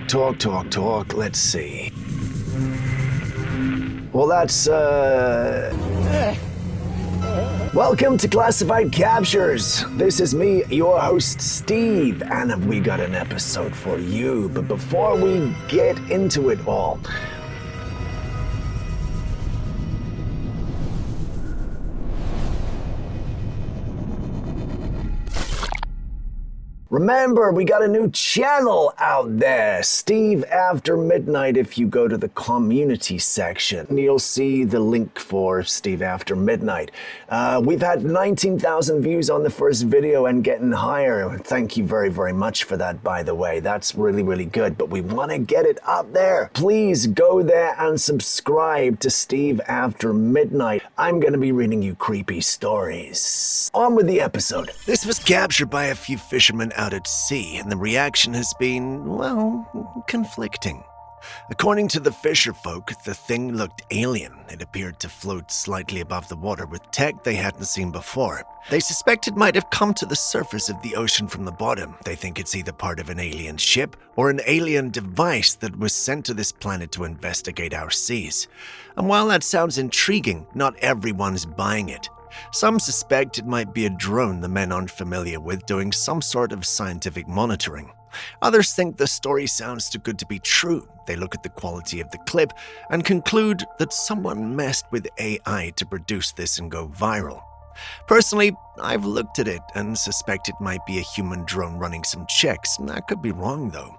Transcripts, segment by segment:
Talk. Let's see. Well, that's, Welcome to Classified Captures. This is me, your host, Steve, and we got an episode for you. But before we get into it all, remember, we got a new channel out there, Steve After Midnight. If you go to the community section, you'll see the link for Steve After Midnight. We've had 19,000 views on the first video and getting higher. Thank you very, very much for that, by the way. That's really, really good, but we want to get it up there. Please go there and subscribe to Steve After Midnight. I'm going to be reading you creepy stories. On with the episode. This was captured by a few fishermen out at sea, and the reaction has been, well, conflicting. According to the fisher folk, the thing looked alien. It appeared to float slightly above the water with tech they hadn't seen before. They suspect it might have come to the surface of the ocean from the bottom. They think it's either part of an alien ship or an alien device that was sent to this planet to investigate our seas. And while that sounds intriguing, not everyone's buying it. Some suspect it might be a drone the men aren't familiar with doing some sort of scientific monitoring. Others think the story sounds too good to be true. They look at the quality of the clip and conclude that someone messed with AI to produce this and go viral. Personally, I've looked at it and suspect it might be a human drone running some checks. I could be wrong though.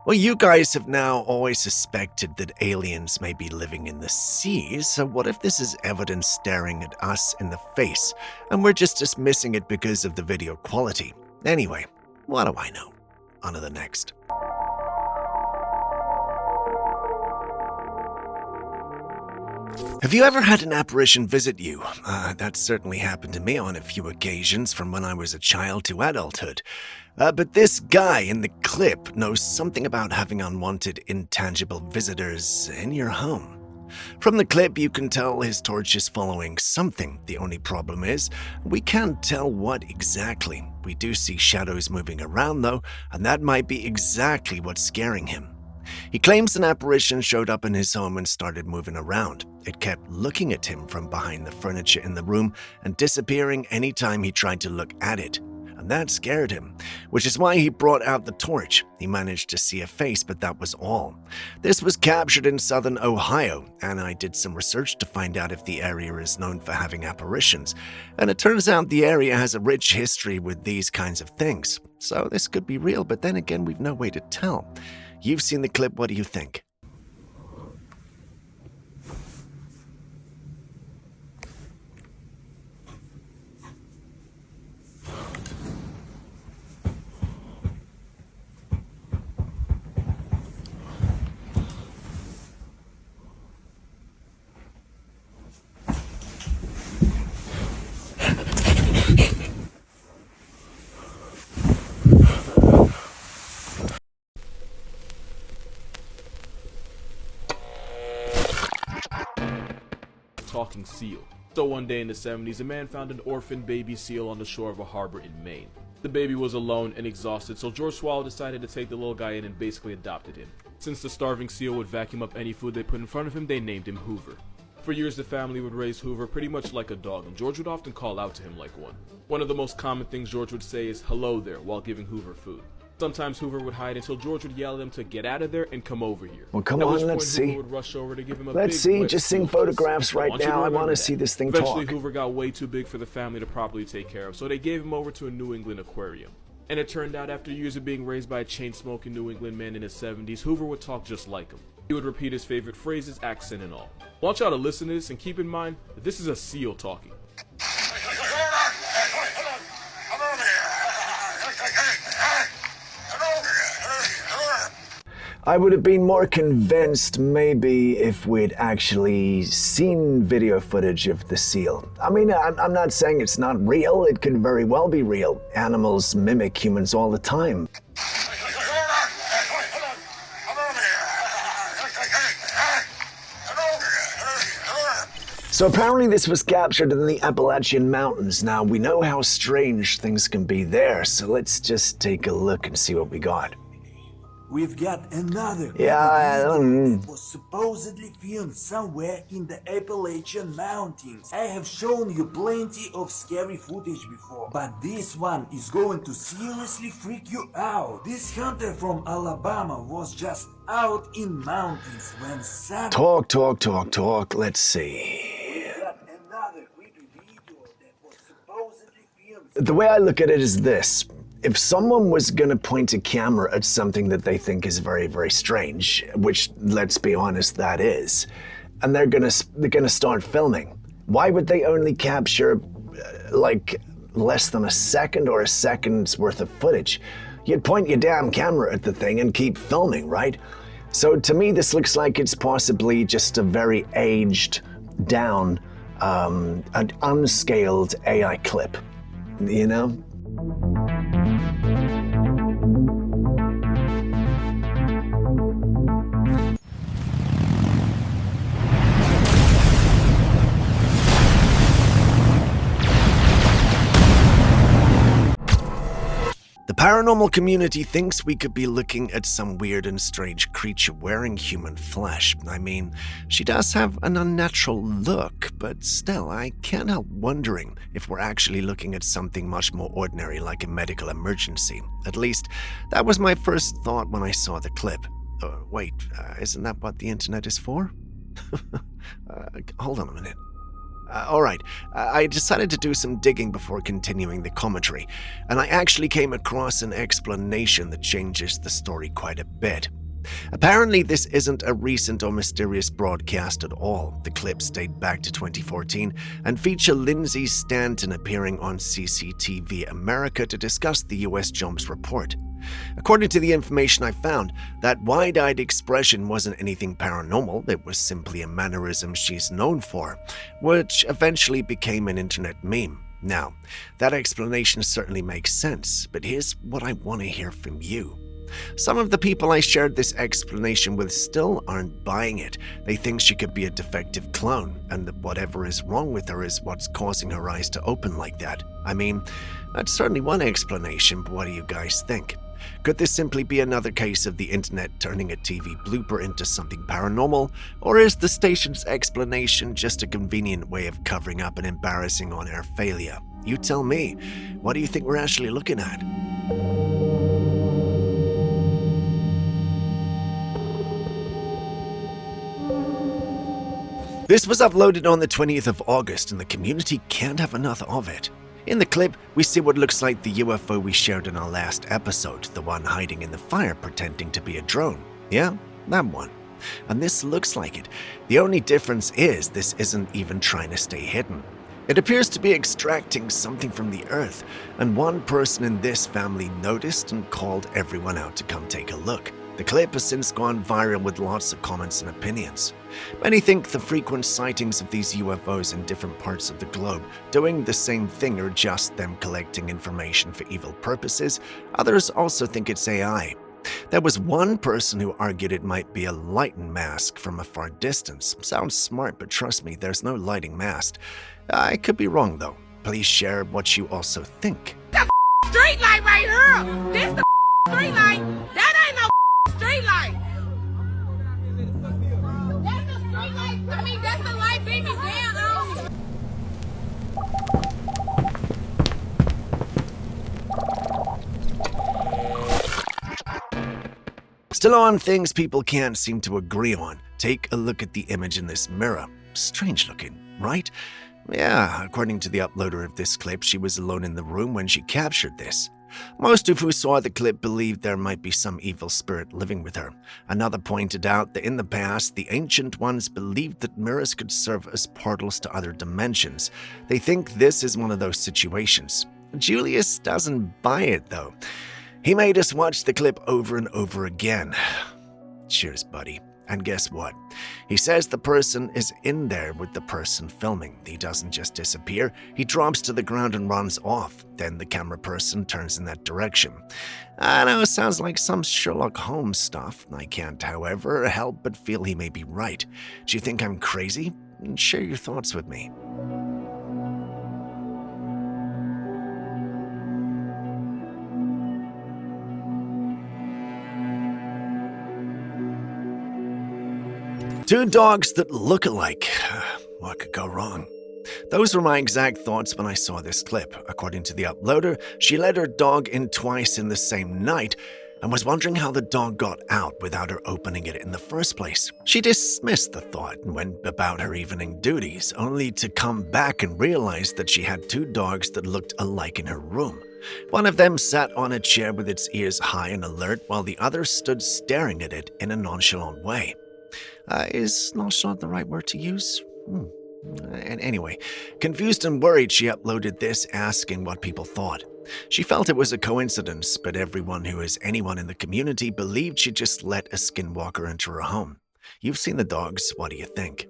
Well, you guys have now always suspected that aliens may be living in the seas, so what if this is evidence staring at us in the face, and we're just dismissing it because of the video quality? Anyway, what do I know? On to the next. Have you ever had an apparition visit you? That certainly happened to me on a few occasions from when I was a child to adulthood. But this guy in the clip knows something about having unwanted, intangible visitors in your home. From the clip, you can tell his torch is following something. The only problem is, we can't tell what exactly. We do see shadows moving around though, and that might be exactly what's scaring him. He claims an apparition showed up in his home and started moving around. It kept looking at him from behind the furniture in the room and disappearing anytime he tried to look at it. And that scared him, which is why he brought out the torch. He managed to see a face, but that was all. This was captured in southern Ohio, and I did some research to find out if the area is known for having apparitions. And it turns out the area has a rich history with these kinds of things. So this could be real, but then again, we've no way to tell. You've seen the clip, what do you think? Talking seal. So one day in the 70s, a man found an orphan baby seal on the shore of a harbor in Maine. The baby was alone and exhausted, so George Swallow decided to take the little guy in and basically adopted him. Since the starving seal would vacuum up any food they put in front of him, they named him Hoover. For years, the family would raise Hoover pretty much like a dog, and George would often call out to him like one. One of the most common things George would say is "hello there" while giving Hoover food. Sometimes Hoover would hide until George would yell at him to get out of there and come over here. Well, come on, let's see. Hoover would rush over to give him a Let's see, just seeing photographs right now. I want to see this thing talk. Eventually, Hoover got way too big for the family to properly take care of, so they gave him over to a New England aquarium. And it turned out after years of being raised by a chain-smoking New England man in his 70s, Hoover would talk just like him. He would repeat his favorite phrases, accent and all. I want y'all to listen to this and keep in mind that this is a seal talking. I would have been more convinced maybe if we'd actually seen video footage of the seal. I mean, I'm not saying it's not real. It could very well be real. Animals mimic humans all the time. So apparently this was captured in the Appalachian Mountains. Now, we know how strange things can be there, so let's just take a look and see what we got. We've got another Yeah, video that was supposedly filmed somewhere in the Appalachian Mountains. I have shown you plenty of scary footage before, but this one is going to seriously freak you out. This hunter from Alabama was just out in mountains when suddenly... Talk. Let's see. We've got another creepy video that was supposedly filmed... The way I look at it is this. If someone was going to point a camera at something that they think is very, very strange, which, let's be honest, that is, and they're going to start filming, why would they only capture like less than a second or a second's worth of footage? You'd point your damn camera at the thing and keep filming, right? So to me, this looks like it's possibly just a very aged down, an unscaled AI clip, you know? The paranormal community thinks we could be looking at some weird and strange creature wearing human flesh. I mean, she does have an unnatural look, but still, I can't help wondering if we're actually looking at something much more ordinary like a medical emergency. At least, that was my first thought when I saw the clip. Wait, isn't that what the internet is for? Hold on a minute. Alright, I decided to do some digging before continuing the commentary, and I actually came across an explanation that changes the story quite a bit. Apparently, this isn't a recent or mysterious broadcast at all. The clips date back to 2014 and feature Lindsay Stanton appearing on CCTV America to discuss the US Jumps report. According to the information I found, that wide-eyed expression wasn't anything paranormal, it was simply a mannerism she's known for, which eventually became an internet meme. Now, that explanation certainly makes sense, but here's what I want to hear from you. Some of the people I shared this explanation with still aren't buying it. They think she could be a defective clone, and that whatever is wrong with her is what's causing her eyes to open like that. I mean, that's certainly one explanation, but what do you guys think? Could this simply be another case of the internet turning a TV blooper into something paranormal, or is the station's explanation just a convenient way of covering up an embarrassing on-air failure? You tell me, what do you think we're actually looking at? This was uploaded on the 20th of August, and the community can't have enough of it. In the clip, we see what looks like the UFO we shared in our last episode, the one hiding in the fire pretending to be a drone. Yeah, that one. And this looks like it. The only difference is this isn't even trying to stay hidden. It appears to be extracting something from the earth, and one person in this family noticed and called everyone out to come take a look. The clip has since gone viral with lots of comments and opinions. Many think the frequent sightings of these UFOs in different parts of the globe doing the same thing are just them collecting information for evil purposes. Others also think it's AI. There was one person who argued it might be a lighting mask from a far distance. Sounds smart, but trust me, there's no lighting mask. I could be wrong though. Please share what you also think. The street light right here. This the street light. That ain't no street light. That's the street light. I mean, that's the light beaming down on. Still on things people can't seem to agree on. Take a look at the image in this mirror. Strange looking, right? Yeah, according to the uploader of this clip, she was alone in the room when she captured this. Most of who saw the clip believed there might be some evil spirit living with her. Another pointed out that in the past, the ancient ones believed that mirrors could serve as portals to other dimensions. They think this is one of those situations. Julius doesn't buy it, though. He made us watch the clip over and over again. Cheers, buddy. And guess what? He says the person is in there with the person filming. He doesn't just disappear, he drops to the ground and runs off. Then the camera person turns in that direction. I know it sounds like some Sherlock Holmes stuff. I can't, however, help but feel he may be right. Do you think I'm crazy? Share your thoughts with me. Two dogs that look alike. What could go wrong? Those were my exact thoughts when I saw this clip. According to the uploader, she let her dog in twice in the same night and was wondering how the dog got out without her opening it in the first place. She dismissed the thought and went about her evening duties, only to come back and realize that she had two dogs that looked alike in her room. One of them sat on a chair with its ears high and alert, while the other stood staring at it in a nonchalant way. Is nonchalant the right word to use? And anyway, confused and worried, she uploaded this, asking what people thought. She felt it was a coincidence, but everyone who is anyone in the community believed she just let a skinwalker into her home. You've seen the dogs, what do you think?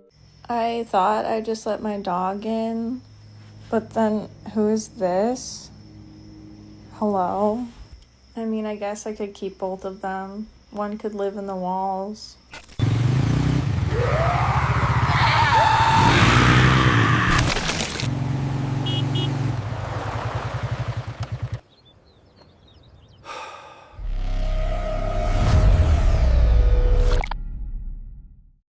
I thought I just let my dog in, but then who is this? Hello? I mean, I guess I could keep both of them. One could live in the walls.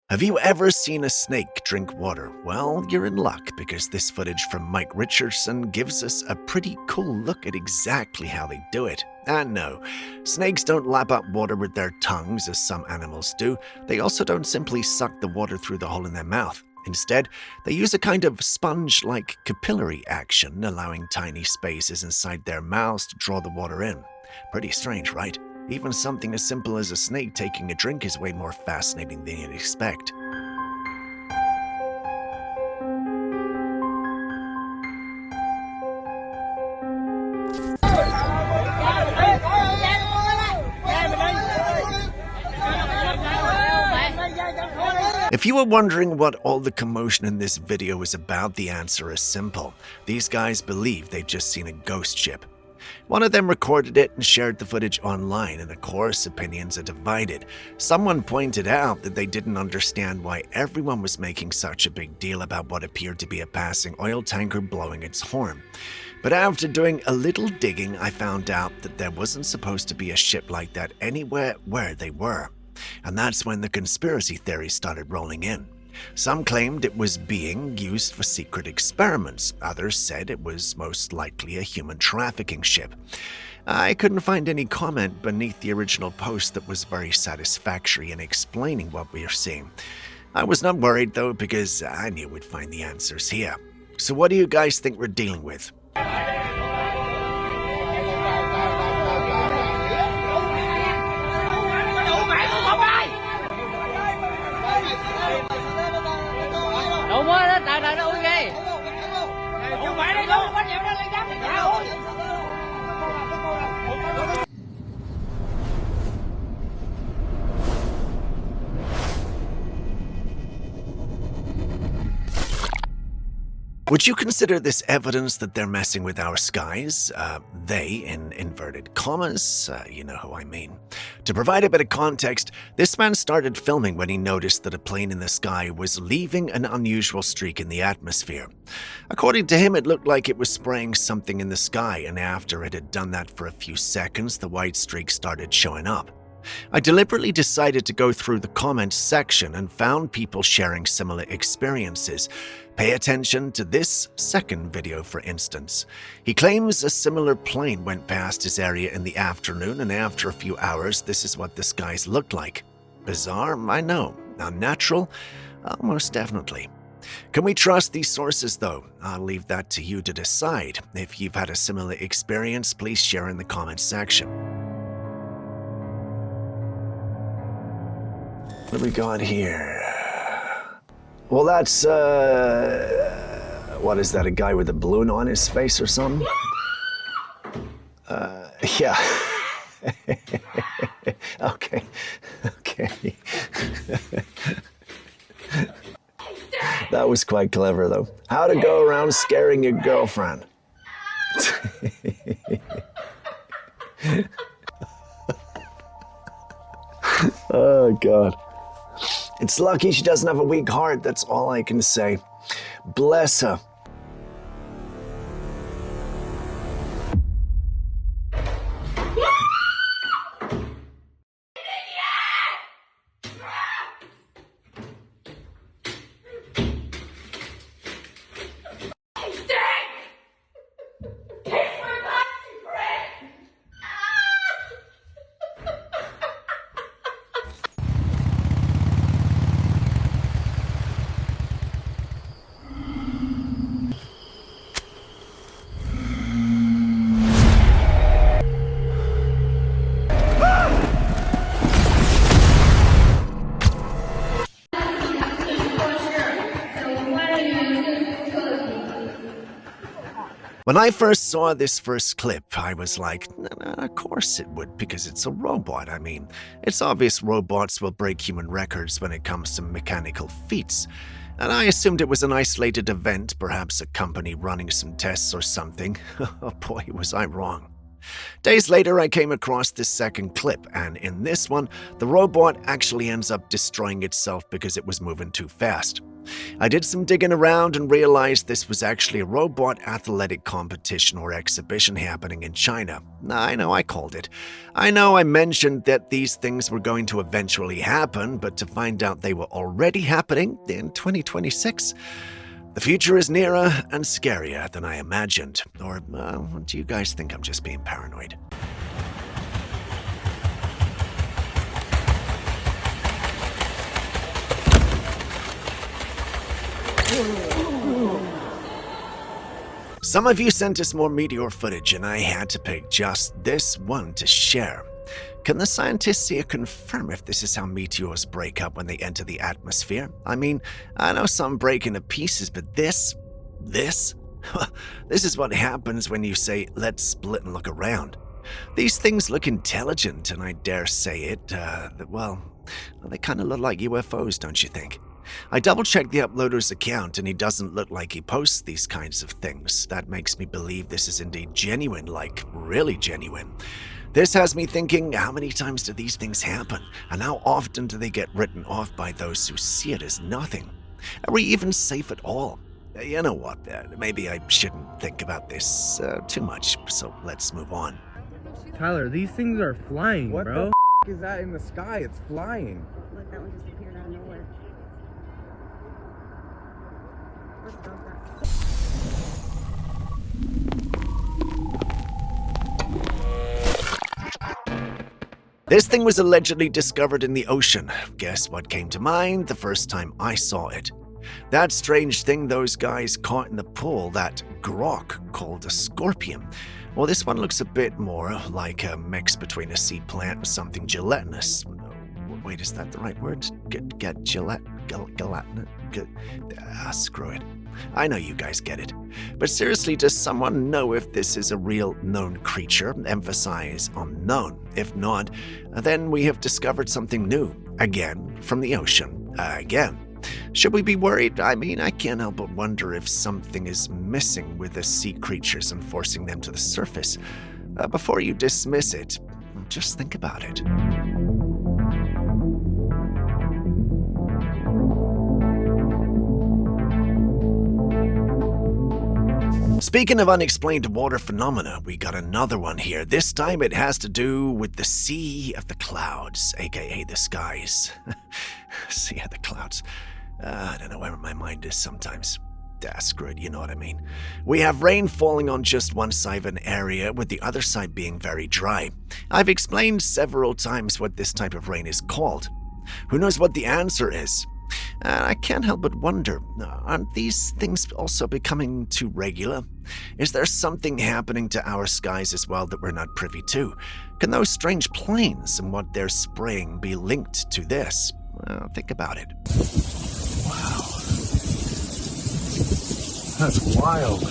Have you ever seen a snake drink water? Well, you're in luck because this footage from Mike Richardson gives us a pretty cool look at exactly how they do it. And no, snakes don't lap up water with their tongues as some animals do. They also don't simply suck the water through the hole in their mouth. Instead, they use a kind of sponge-like capillary action, allowing tiny spaces inside their mouths to draw the water in. Pretty strange, right? Even something as simple as a snake taking a drink is way more fascinating than you'd expect. If you were wondering what all the commotion in this video is about, the answer is simple. These guys believe they've just seen a ghost ship. One of them recorded it and shared the footage online, and of course, opinions are divided. Someone pointed out that they didn't understand why everyone was making such a big deal about what appeared to be a passing oil tanker blowing its horn. But after doing a little digging, I found out that there wasn't supposed to be a ship like that anywhere where they were. And that's when the conspiracy theories started rolling in. Some claimed it was being used for secret experiments. Others said it was most likely a human trafficking ship. I couldn't find any comment beneath the original post that was very satisfactory in explaining what we are seeing. I was not worried though, because I knew we'd find the answers here. So what do you guys think we're dealing with? Đúng rồi đó, tại đâu ghê. Không phải đây đâu, có nhiều đâu lên giáp thì sao? Would you consider this evidence that they're messing with our skies? They, in inverted commas, you know who I mean. To provide a bit of context, this man started filming when he noticed that a plane in the sky was leaving an unusual streak in the atmosphere. According to him, it looked like it was spraying something in the sky, and after it had done that for a few seconds, the white streak started showing up. I deliberately decided to go through the comments section and found people sharing similar experiences. Pay attention to this second video, for instance. He claims a similar plane went past his area in the afternoon, and after a few hours, this is what the skies looked like. Bizarre, I know. Unnatural? Most definitely. Can we trust these sources, though? I'll leave that to you to decide. If you've had a similar experience, please share in the comments section. What do we got here? Well, that's, what is that, a guy with a balloon on his face or something? Yeah. Okay. That was quite clever, though. How to go around scaring your girlfriend. Oh, God. It's lucky she doesn't have a weak heart, that's all I can say. Bless her. When I first saw this first clip, I was like, of course it would, because it's a robot. I mean, it's obvious robots will break human records when it comes to mechanical feats. And I assumed it was an isolated event, perhaps a company running some tests or something. Oh boy, was I wrong. Days later, I came across this second clip, and in this one, the robot actually ends up destroying itself because it was moving too fast. I did some digging around and realized this was actually a robot athletic competition or exhibition happening in China. I know I called it. I know I mentioned that these things were going to eventually happen, but to find out they were already happening in 2026, the future is nearer and scarier than I imagined. Or do you guys think I'm just being paranoid? Some of you sent us more meteor footage, and I had to pick just this one to share. Can the scientists here confirm if this is how meteors break up when they enter the atmosphere? I mean, I know some break into pieces, but this? This is what happens when you say, let's split and look around. These things look intelligent, and I dare say it, they kind of look like UFOs, don't you think? I double-checked the uploader's account, and he doesn't look like he posts these kinds of things. That makes me believe this is indeed genuine, like really genuine. This has me thinking, how many times do these things happen? And how often do they get written off by those who see it as nothing? Are we even safe at all? You know what, maybe I shouldn't think about this too much, so let's move on. Tyler, these things are flying, What bro. the is that in the sky? It's flying. Look, that one just appeared out of nowhere. What the hell is that? This thing was allegedly discovered in the ocean. Guess what came to mind the first time I saw it? That strange thing those guys caught in the pool, that grok called a scorpion. Well, this one looks a bit more like a mix between a sea plant and something gelatinous. Wait, is that the right word? Screw it. I know you guys get it. But seriously, does someone know if this is a real known creature? Emphasize on known. If not, then we have discovered something new. Again, from the ocean. Again. Should we be worried? I mean, I can't help but wonder if something is missing with the sea creatures and forcing them to the surface. Before you dismiss it, just think about it. Speaking of unexplained water phenomena, we got another one here. This time it has to do with the sea of the clouds, aka the skies. Sea of the clouds. I don't know where my mind is sometimes. Screw it, you know what I mean. We have rain falling on just one side of an area, with the other side being very dry. I've explained several times what this type of rain is called. Who knows what the answer is? I can't help but wonder, aren't these things also becoming too regular? Is there something happening to our skies as well that we're not privy to? Can those strange planes and what they're spraying be linked to this? Think about it. Wow. That's wild.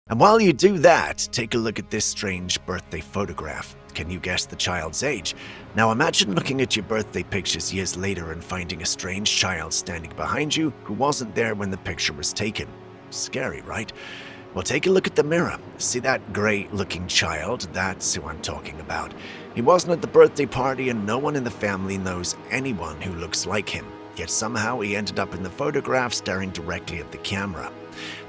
And while you do that, take a look at this strange birthday photograph. Can you guess the child's age? Now imagine looking at your birthday pictures years later and finding a strange child standing behind you who wasn't there when the picture was taken. Scary, right? Well, take a look at the mirror. See that gray-looking child? That's who I'm talking about. He wasn't at the birthday party, and no one in the family knows anyone who looks like him. Yet somehow he ended up in the photograph staring directly at the camera.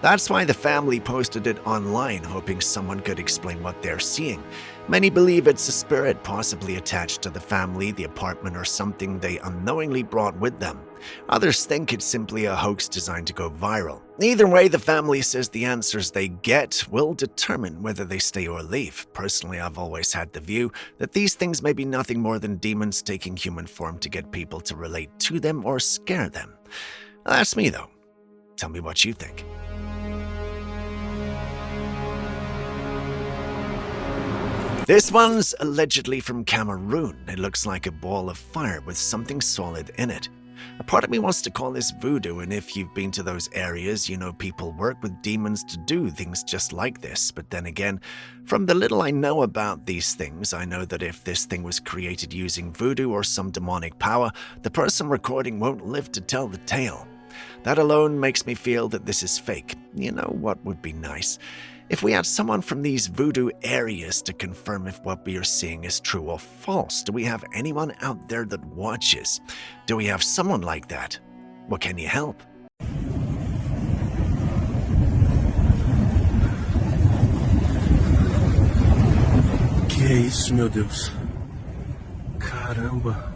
That's why the family posted it online, hoping someone could explain what they're seeing. Many believe it's a spirit possibly attached to the family, the apartment, or something they unknowingly brought with them. Others think it's simply a hoax designed to go viral. Either way, the family says the answers they get will determine whether they stay or leave. Personally, I've always had the view that these things may be nothing more than demons taking human form to get people to relate to them or scare them. That's me, though. Tell me what you think. This one's allegedly from Cameroon. It looks like a ball of fire with something solid in it. A part of me wants to call this voodoo, and if you've been to those areas, you know people work with demons to do things just like this. But then again, from the little I know about these things, I know that if this thing was created using voodoo or some demonic power, the person recording won't live to tell the tale. That alone makes me feel that this is fake. You know what would be nice? If we had someone from these voodoo areas to confirm if what we are seeing is true or false. Do we have anyone out there that watches? Do we have someone like that? Well, can you help? Que é isso, meu Deus? Caramba!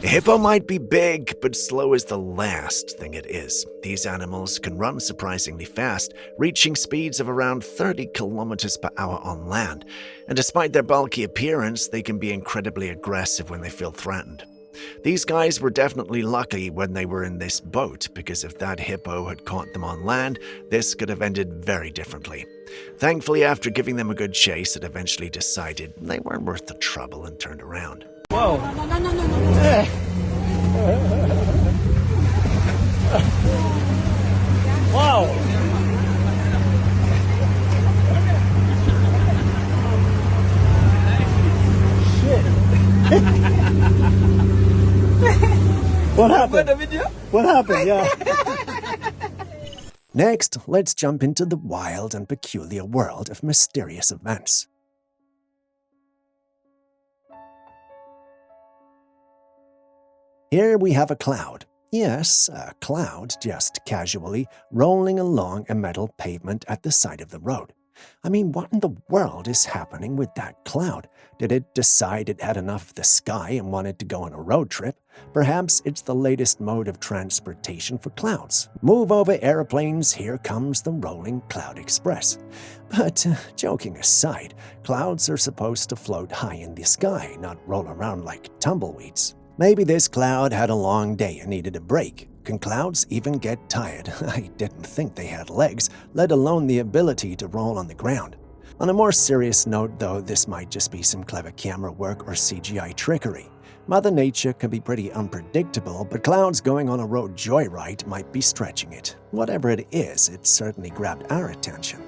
A hippo might be big, but slow is the last thing it is. These animals can run surprisingly fast, reaching speeds of around 30 kilometers per hour on land. And despite their bulky appearance, they can be incredibly aggressive when they feel threatened. These guys were definitely lucky when they were in this boat, because if that hippo had caught them on land, this could have ended very differently. Thankfully, after giving them a good chase, it eventually decided they weren't worth the trouble and turned around. Whoa. No. Wow. What happened? What happened? Yeah. Next, let's jump into the wild and peculiar world of mysterious events. Here we have a cloud. Yes, a cloud just casually rolling along a metal pavement at the side of the road. I mean, what in the world is happening with that cloud? Did it decide it had enough of the sky and wanted to go on a road trip? Perhaps it's the latest mode of transportation for clouds. Move over airplanes, here comes the rolling cloud express. But joking aside, clouds are supposed to float high in the sky, not roll around like tumbleweeds. Maybe this cloud had a long day and needed a break. Can clouds even get tired? I didn't think they had legs, let alone the ability to roll on the ground. On a more serious note, though, this might just be some clever camera work or CGI trickery. Mother Nature can be pretty unpredictable, but clouds going on a road joyride might be stretching it. Whatever it is, it certainly grabbed our attention.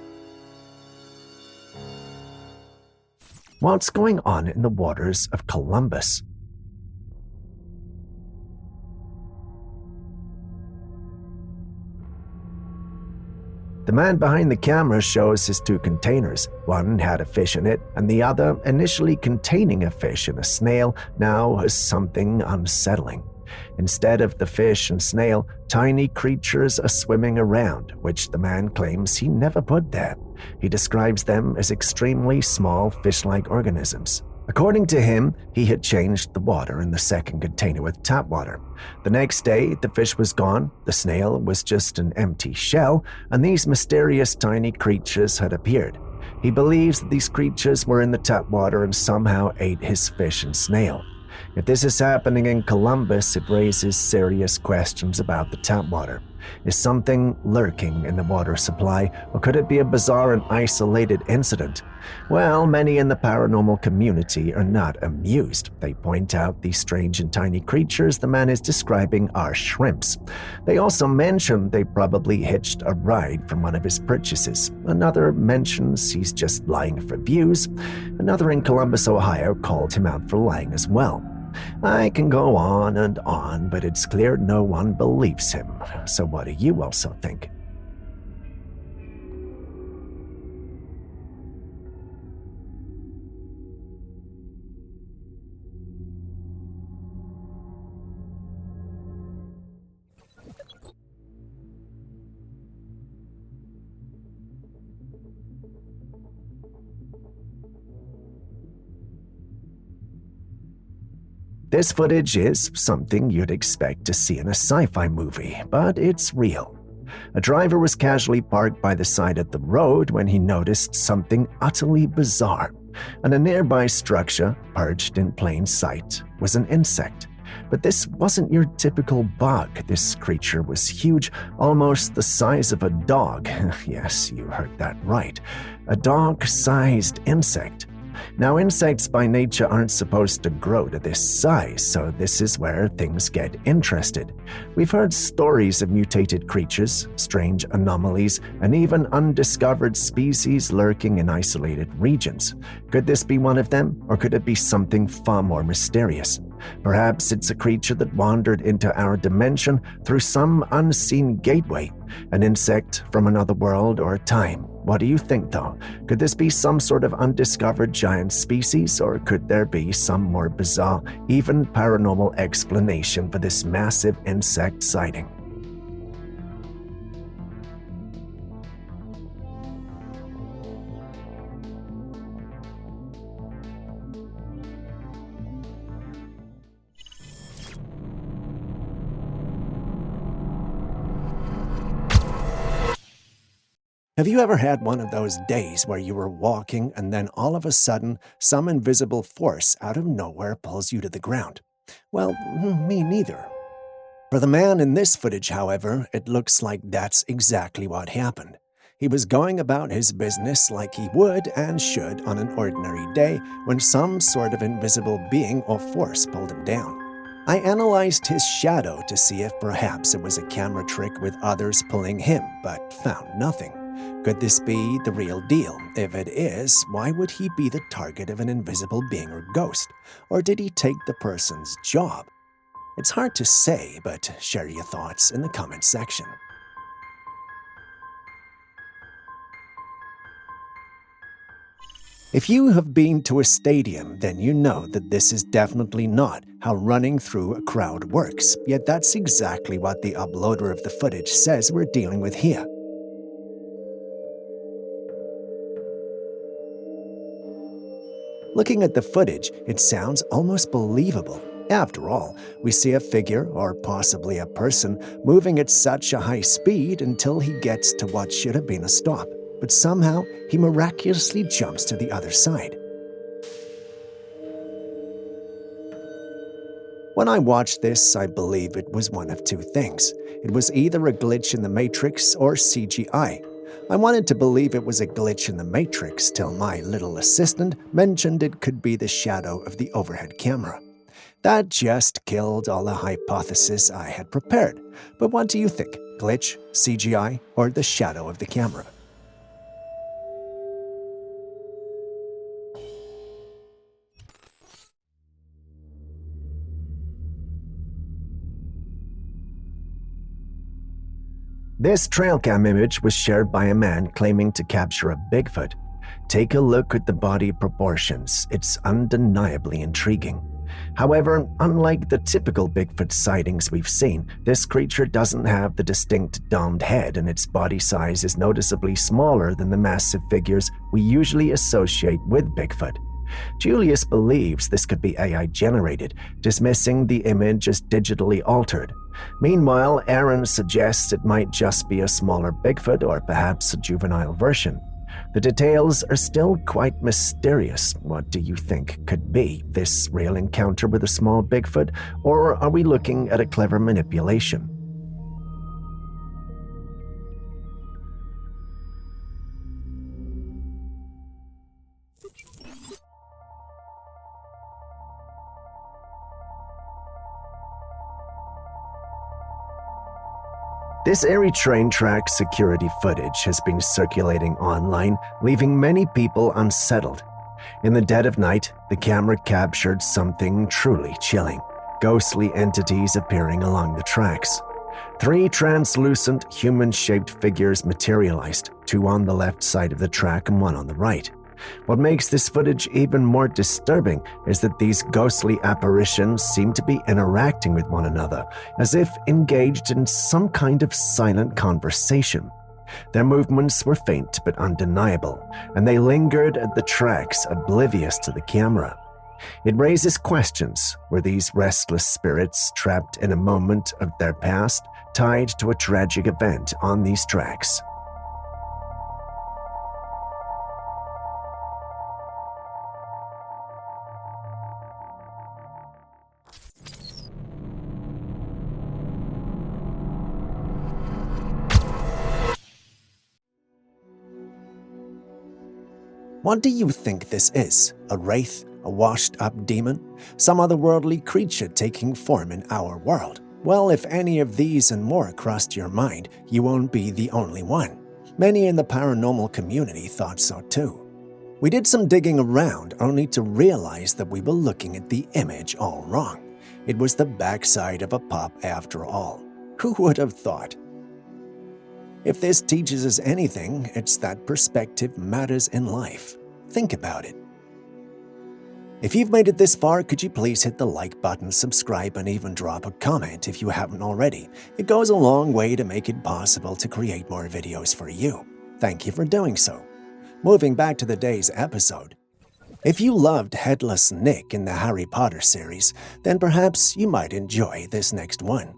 What's going on in the waters of Columbus? The man behind the camera shows his two containers. One had a fish in it, and the other, initially containing a fish and a snail, now has something unsettling. Instead of the fish and snail, tiny creatures are swimming around, which the man claims he never put there. He describes them as extremely small fish-like organisms. According to him, he had changed the water in the second container with tap water. The next day, the fish was gone, the snail was just an empty shell, and these mysterious tiny creatures had appeared. He believes that these creatures were in the tap water and somehow ate his fish and snail. If this is happening in Columbus, it raises serious questions about the tap water. Is something lurking in the water supply, or could it be a bizarre and isolated incident? Well, many in the paranormal community are not amused. They point out these strange and tiny creatures the man is describing are shrimps. They also mention they probably hitched a ride from one of his purchases. Another mentions he's just lying for views. Another in Columbus, Ohio, called him out for lying as well. I can go on, but it's clear no one believes him. So what do you also think? This footage is something you'd expect to see in a sci-fi movie, but it's real. A driver was casually parked by the side of the road when he noticed something utterly bizarre. On a nearby structure, perched in plain sight, was an insect. But this wasn't your typical bug. This creature was huge, almost the size of a dog. Yes, you heard that right. A dog-sized insect. Now, insects by nature aren't supposed to grow to this size, so this is where things get interested. We've heard stories of mutated creatures, strange anomalies, and even undiscovered species lurking in isolated regions. Could this be one of them, or could it be something far more mysterious? Perhaps it's a creature that wandered into our dimension through some unseen gateway, an insect from another world or time. What do you think, though? Could this be some sort of undiscovered giant species, or could there be some more bizarre, even paranormal explanation for this massive insect sighting? Have you ever had one of those days where you were walking and then all of a sudden some invisible force out of nowhere pulls you to the ground? Well, me neither. For the man in this footage, however, it looks like that's exactly what happened. He was going about his business like he would and should on an ordinary day when some sort of invisible being or force pulled him down. I analyzed his shadow to see if perhaps it was a camera trick with others pulling him, but found nothing. Could this be the real deal? If it is, why would he be the target of an invisible being or ghost? Or did he take the person's job? It's hard to say, but share your thoughts in the comment section. If you have been to a stadium, then you know that this is definitely not how running through a crowd works, yet that's exactly what the uploader of the footage says we're dealing with here. Looking at the footage, it sounds almost believable. After all, we see a figure, or possibly a person, moving at such a high speed until he gets to what should have been a stop, but somehow he miraculously jumps to the other side. When I watched this, I believe it was one of two things. It was either a glitch in the Matrix or CGI. I wanted to believe it was a glitch in the Matrix till my little assistant mentioned it could be the shadow of the overhead camera. That just killed all the hypotheses I had prepared. But what do you think? Glitch, CGI, or the shadow of the camera? This Trailcam image was shared by a man claiming to capture a Bigfoot. Take a look at the body proportions. It's undeniably intriguing. However, unlike the typical Bigfoot sightings we've seen, this creature doesn't have the distinct domed head, and its body size is noticeably smaller than the massive figures we usually associate with Bigfoot. Julius believes this could be AI-generated, dismissing the image as digitally altered. Meanwhile, Aaron suggests it might just be a smaller Bigfoot or perhaps a juvenile version. The details are still quite mysterious. What do you think could be this real encounter with a small Bigfoot, or are we looking at a clever manipulation? This Erie train track security footage has been circulating online, leaving many people unsettled. In the dead of night, the camera captured something truly chilling: ghostly entities appearing along the tracks. 3 translucent, human-shaped figures materialized, 2 on the left side of the track and 1 on the right. What makes this footage even more disturbing is that these ghostly apparitions seem to be interacting with one another, as if engaged in some kind of silent conversation. Their movements were faint but undeniable, and they lingered at the tracks, oblivious to the camera. It raises questions. Were these restless spirits trapped in a moment of their past, tied to a tragic event on these tracks? What do you think this is? A wraith? A washed-up demon? Some otherworldly creature taking form in our world? Well, if any of these and more crossed your mind, you won't be the only one. Many in the paranormal community thought so too. We did some digging around only to realize that we were looking at the image all wrong. It was the backside of a pup after all. Who would have thought? If this teaches us anything, it's that perspective matters in life. Think about it. If you've made it this far, could you please hit the like button, subscribe, and even drop a comment if you haven't already? It goes a long way to make it possible to create more videos for you. Thank you for doing so. Moving back to the day's episode. If you loved Headless Nick in the Harry Potter series, then perhaps you might enjoy this next one.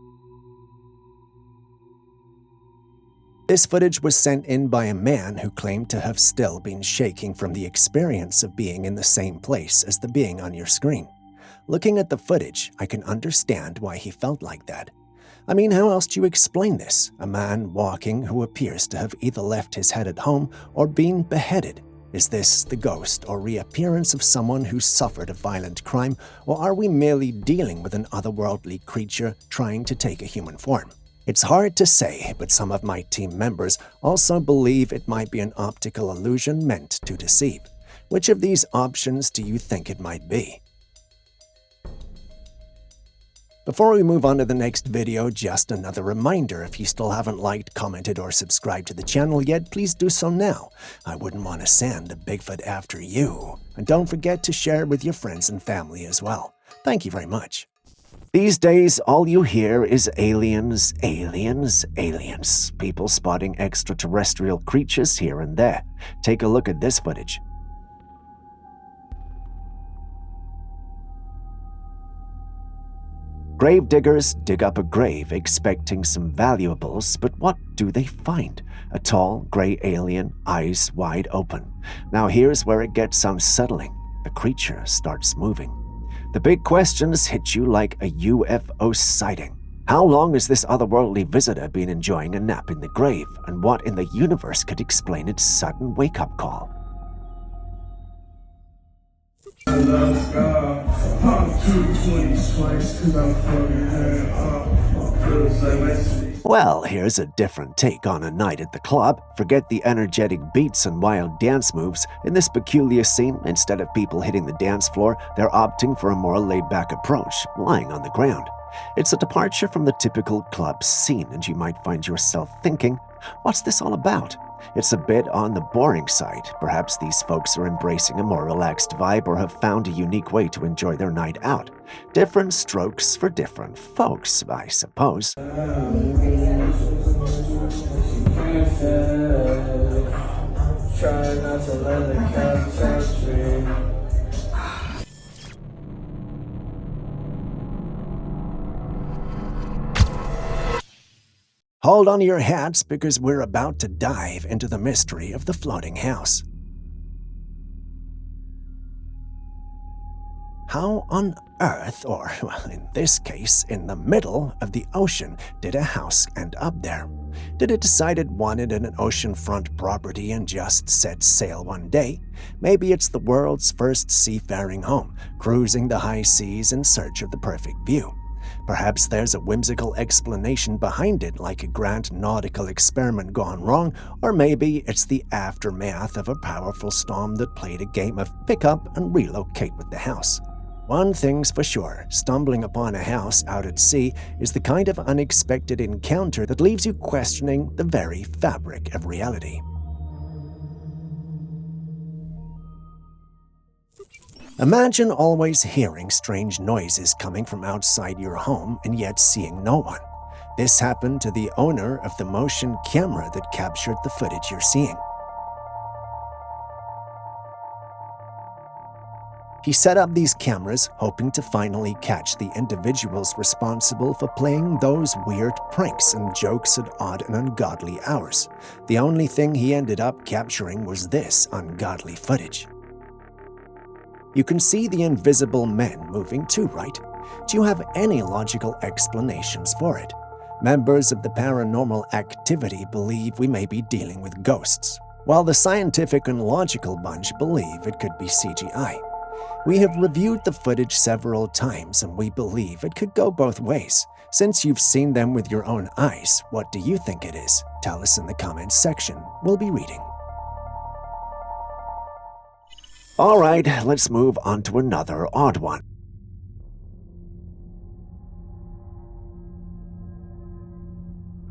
This footage was sent in by a man who claimed to have still been shaking from the experience of being in the same place as the being on your screen. Looking at the footage, I can understand why he felt like that. I mean, how else do you explain this? A man walking who appears to have either left his head at home or been beheaded. Is this the ghost or reappearance of someone who suffered a violent crime, or are we merely dealing with an otherworldly creature trying to take a human form? It's hard to say, but some of my team members also believe it might be an optical illusion meant to deceive. Which of these options do you think it might be? Before we move on to the next video, just another reminder, if you still haven't liked, commented, or subscribed to the channel yet, please do so now. I wouldn't want to send a Bigfoot after you. And don't forget to share it with your friends and family as well. Thank you very much. These days, all you hear is aliens, aliens, aliens. People spotting extraterrestrial creatures here and there. Take a look at this footage. Grave diggers dig up a grave expecting some valuables, but what do they find? A tall, gray alien, eyes wide open. Now here's where it gets unsettling. The creature starts moving. The big questions hit you like a UFO sighting. How long has this otherworldly visitor been enjoying a nap in the grave, and what in the universe could explain its sudden wake-up call? Well, here's a different take on a night at the club. Forget the energetic beats and wild dance moves. In this peculiar scene, instead of people hitting the dance floor, they're opting for a more laid-back approach, lying on the ground. It's a departure from the typical club scene, and you might find yourself thinking, what's this all about? It's a bit on the boring side. Perhaps these folks are embracing a more relaxed vibe or have found a unique way to enjoy their night out. Different strokes for different folks, I suppose. Hold on to your hats because we're about to dive into the mystery of the floating house. How on earth, or well, in this case, in the middle of the ocean, did a house end up there? Did it decide it wanted an oceanfront property and just set sail one day? Maybe it's the world's first seafaring home, cruising the high seas in search of the perfect view. Perhaps there's a whimsical explanation behind it, like a grand nautical experiment gone wrong, or maybe it's the aftermath of a powerful storm that played a game of pick up and relocate with the house. One thing's for sure, stumbling upon a house out at sea is the kind of unexpected encounter that leaves you questioning the very fabric of reality. Imagine always hearing strange noises coming from outside your home and yet seeing no one. This happened to the owner of the motion camera that captured the footage you're seeing. He set up these cameras hoping to finally catch the individuals responsible for playing those weird pranks and jokes at odd and ungodly hours. The only thing he ended up capturing was this ungodly footage. You can see the invisible men moving too, right? Do you have any logical explanations for it? Members of the paranormal activity believe we may be dealing with ghosts. while the scientific and logical bunch believe it could be CGI. We have reviewed the footage several times and we believe it could go both ways. Since you've seen them with your own eyes, what do you think it is? Tell us in the comments section. We'll be reading. All right, let's move on to another odd one.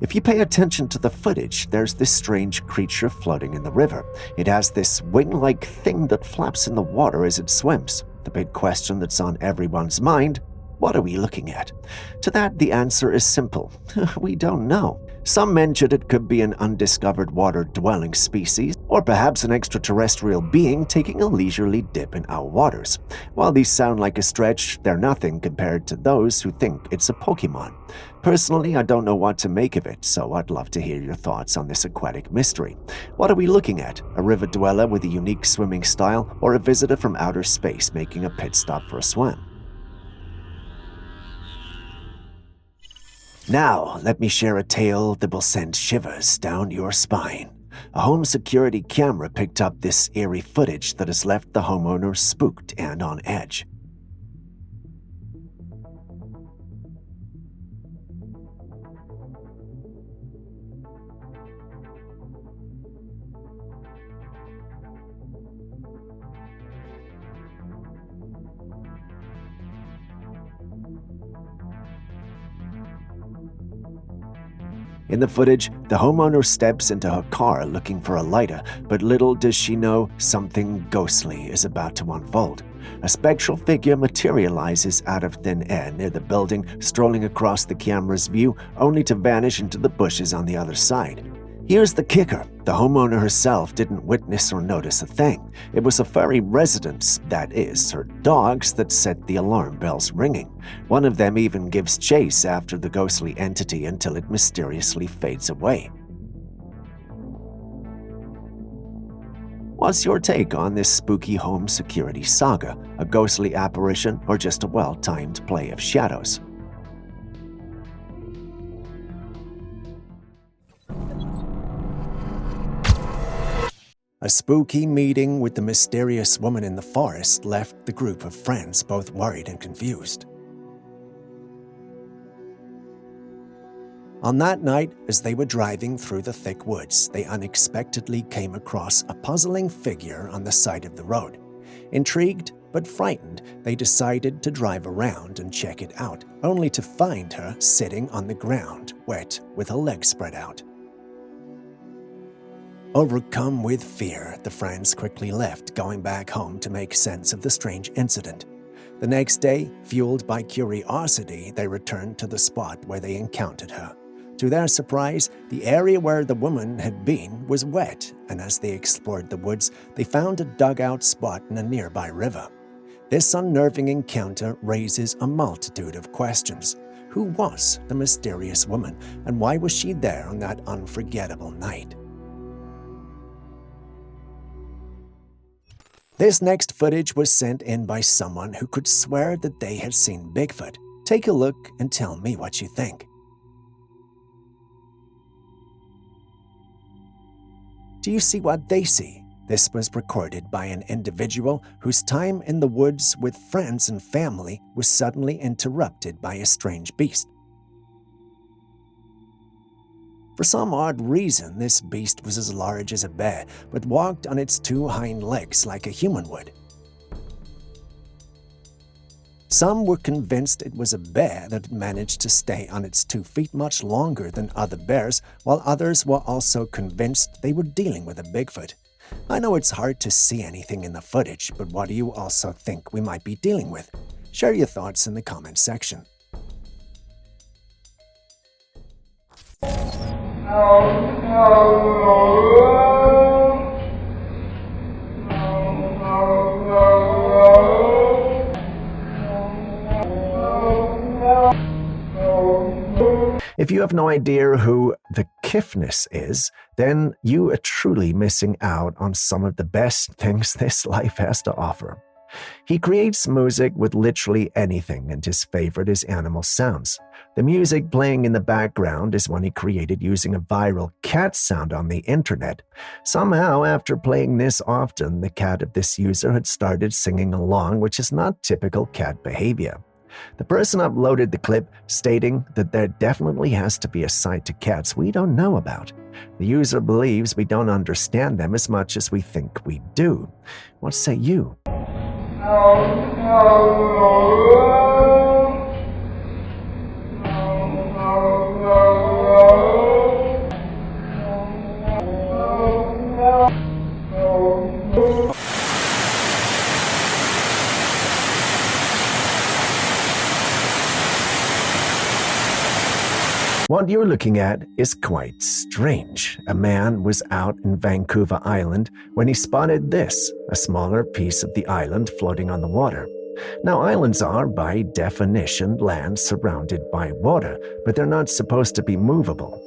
If you pay attention to the footage, there's this strange creature floating in the river. It has this wing-like thing that flaps in the water as it swims. The big question that's on everyone's mind: what are we looking at? To that, the answer is simple. We don't know. Some mentioned it could be an undiscovered water-dwelling species, or perhaps an extraterrestrial being taking a leisurely dip in our waters. While these sound like a stretch, they're nothing compared to those who think it's a Pokemon. Personally, I don't know what to make of it, so I'd love to hear your thoughts on this aquatic mystery. What are we looking at? A river dweller with a unique swimming style, or a visitor from outer space making a pit stop for a swim? Now, let me share a tale that will send shivers down your spine. A home security camera picked up this eerie footage that has left the homeowner spooked and on edge. In the footage, the homeowner steps into her car looking for a lighter, but little does she know something ghostly is about to unfold. A spectral figure materializes out of thin air near the building, strolling across the camera's view, only to vanish into the bushes on the other side. Here's the kicker. The homeowner herself didn't witness or notice a thing. It was a furry residence, that is, her dogs, that set the alarm bells ringing. One of them even gives chase after the ghostly entity until it mysteriously fades away. What's your take on this spooky home security saga? A ghostly apparition or just a well-timed play of shadows? A spooky meeting with the mysterious woman in the forest left the group of friends both worried and confused. On that night, as they were driving through the thick woods, they unexpectedly came across a puzzling figure on the side of the road. Intrigued but frightened, they decided to drive around and check it out, only to find her sitting on the ground, wet, with her legs spread out. Overcome with fear, the friends quickly left, going back home to make sense of the strange incident. The next day, fueled by curiosity, they returned to the spot where they encountered her. To their surprise, the area where the woman had been was wet, and as they explored the woods, they found a dugout spot in a nearby river. This unnerving encounter raises a multitude of questions. Who was the mysterious woman, and why was she there on that unforgettable night? This next footage was sent in by someone who could swear that they had seen Bigfoot. Take a look and tell me what you think. Do you see what they see? This was recorded by an individual whose time in the woods with friends and family was suddenly interrupted by a strange beast. For some odd reason, this beast was as large as a bear, but walked on its two hind legs like a human would. Some were convinced it was a bear that managed to stay on its 2 feet much longer than other bears, while others were also convinced they were dealing with a Bigfoot. I know it's hard to see anything in the footage, but what do you also think we might be dealing with? Share your thoughts in the comment section. If you have no idea who the Kifness is, then you are truly missing out on some of the best things this life has to offer. He creates music with literally anything, and his favorite is animal sounds. The music playing in the background is one he created using a viral cat sound on the internet. Somehow, after playing this often, the cat of this user had started singing along, which is not typical cat behavior. The person uploaded the clip stating that there definitely has to be a side to cats we don't know about. The user believes we don't understand them as much as we think we do. What say you? What you're looking at is quite strange. A man was out in Vancouver Island when he spotted this, a smaller piece of the island floating on the water. Now, islands are, by definition, land surrounded by water, but they're not supposed to be movable.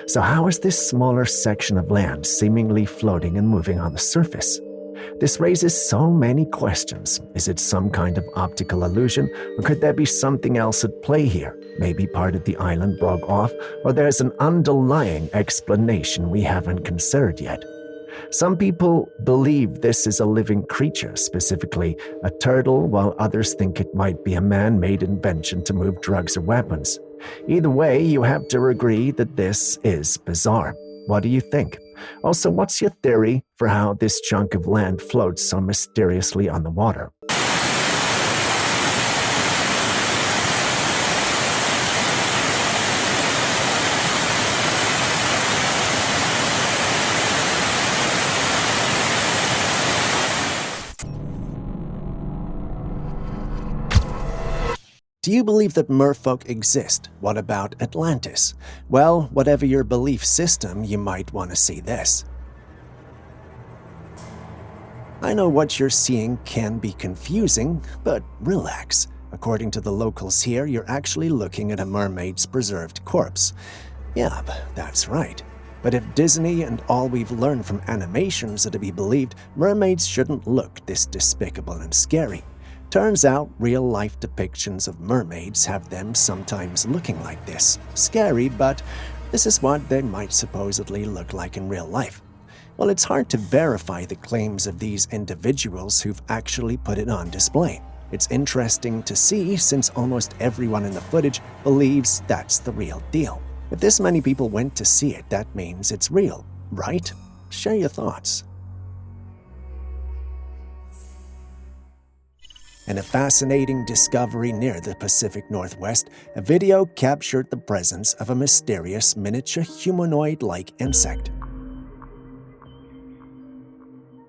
So how is this smaller section of land seemingly floating and moving on the surface? This raises so many questions. Is it some kind of optical illusion, or could there be something else at play here? Maybe part of the island broke off, or there's an underlying explanation we haven't considered yet. Some people believe this is a living creature, specifically a turtle, while others think it might be a man-made invention to move drugs or weapons. Either way, you have to agree that this is bizarre. What do you think? Also, what's your theory for how this chunk of land floats so mysteriously on the water? Do you believe that merfolk exist? What about Atlantis? Well, whatever your belief system, you might want to see this. I know what you're seeing can be confusing, but relax. According to the locals here, you're actually looking at a mermaid's preserved corpse. Yeah, that's right. But if Disney and all we've learned from animations are to be believed, mermaids shouldn't look this despicable and scary. Turns out, real-life depictions of mermaids have them sometimes looking like this. Scary, but this is what they might supposedly look like in real life. Well, it's hard to verify the claims of these individuals who've actually put it on display. It's interesting to see since almost everyone in the footage believes that's the real deal. If this many people went to see it, that means it's real, right? Share your thoughts. In a fascinating discovery near the Pacific Northwest, a video captured the presence of a mysterious miniature humanoid-like insect.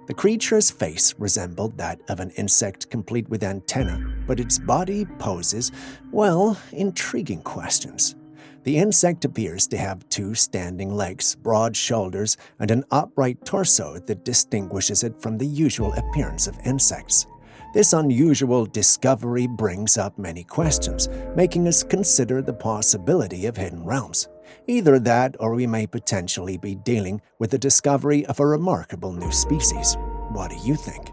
The creature's face resembled that of an insect complete with antennae, but its body poses, well, intriguing questions. The insect appears to have 2 standing legs, broad shoulders, and an upright torso that distinguishes it from the usual appearance of insects. This unusual discovery brings up many questions, making us consider the possibility of hidden realms. Either that, or we may potentially be dealing with the discovery of a remarkable new species. What do you think?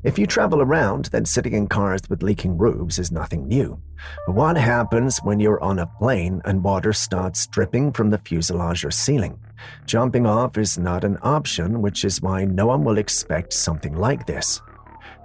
If you travel around, then sitting in cars with leaking roofs is nothing new. But what happens when you're on a plane and water starts dripping from the fuselage or ceiling? Jumping off is not an option, which is why no one will expect something like this.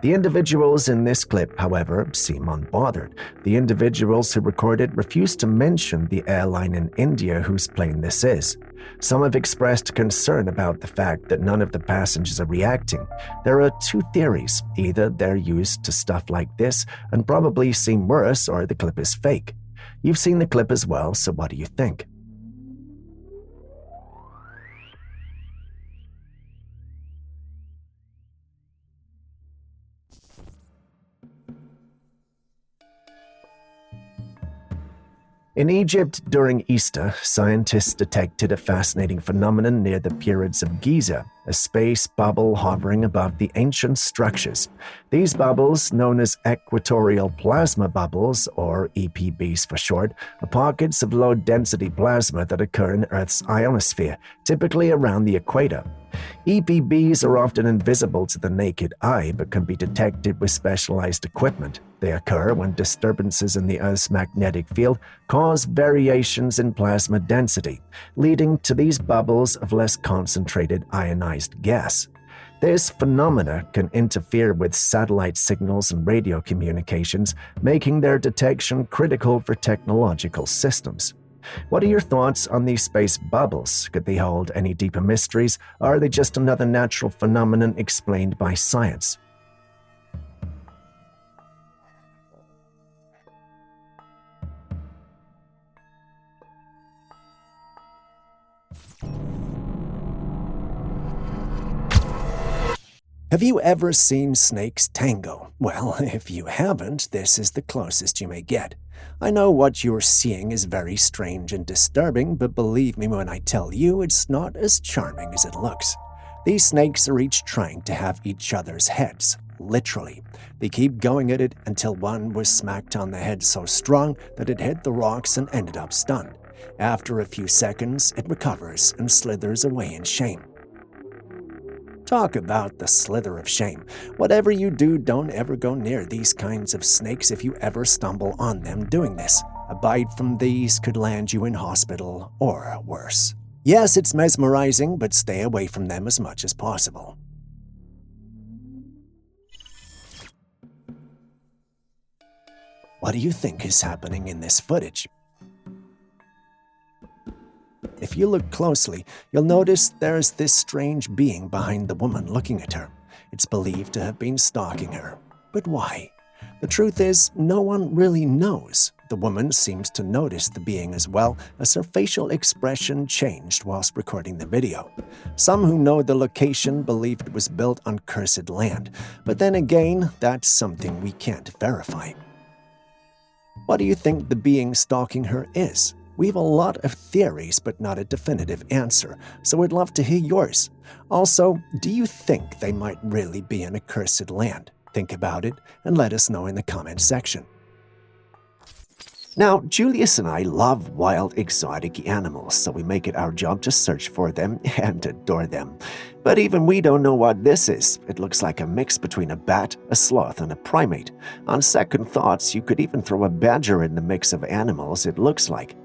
The individuals in this clip, however, seem unbothered. The individuals who recorded refuse to mention the airline in India whose plane this is. Some have expressed concern about the fact that none of the passengers are reacting. There are 2 theories. Either they're used to stuff like this and probably seem worse, or the clip is fake. You've seen the clip as well, so what do you think? In Egypt during Easter, scientists detected a fascinating phenomenon near the pyramids of Giza, a space bubble hovering above the ancient structures. These bubbles, known as equatorial plasma bubbles, or EPBs for short, are pockets of low-density plasma that occur in Earth's ionosphere, typically around the equator. EPBs are often invisible to the naked eye but can be detected with specialized equipment. They occur when disturbances in the Earth's magnetic field cause variations in plasma density, leading to these bubbles of less concentrated ionized gas. This phenomena can interfere with satellite signals and radio communications, making their detection critical for technological systems. What are your thoughts on these space bubbles? Could they hold any deeper mysteries, or are they just another natural phenomenon explained by science? Have you ever seen snakes tango? Well, if you haven't, this is the closest you may get. I know what you're seeing is very strange and disturbing, but believe me when I tell you it's not as charming as it looks. These snakes are each trying to have each other's heads, literally. They keep going at it until one was smacked on the head so strong that it hit the rocks and ended up stunned. After a few seconds, it recovers and slithers away in shame. Talk about the slither of shame. Whatever you do, don't ever go near these kinds of snakes if you ever stumble on them doing this. A bite from these could land you in hospital or worse. Yes, it's mesmerizing, but stay away from them as much as possible. What do you think is happening in this footage? If you look closely, you'll notice there's this strange being behind the woman looking at her. It's believed to have been stalking her. But why? The truth is, no one really knows. The woman seems to notice the being as well, as her facial expression changed whilst recording the video. Some who know the location believe it was built on cursed land, but then again, that's something we can't verify. What do you think the being stalking her is? We have a lot of theories, but not a definitive answer, so we'd love to hear yours. Also, do you think they might really be in a cursed land? Think about it and let us know in the comments section. Now, Julius and I love wild, exotic animals, so we make it our job to search for them and adore them. But even we don't know what this is. It looks like a mix between a bat, a sloth, and a primate. On second thoughts, you could even throw a badger in the mix of animals it looks like.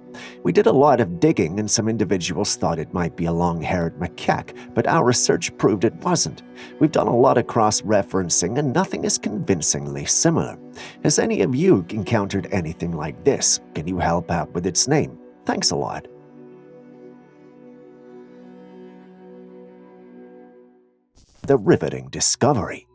We did a lot of digging, and some individuals thought it might be a long-haired macaque, but our research proved it wasn't. We've done a lot of cross-referencing, and nothing is convincingly similar. Has any of you encountered anything like this? Can you help out with its name? Thanks a lot. The riveting discovery.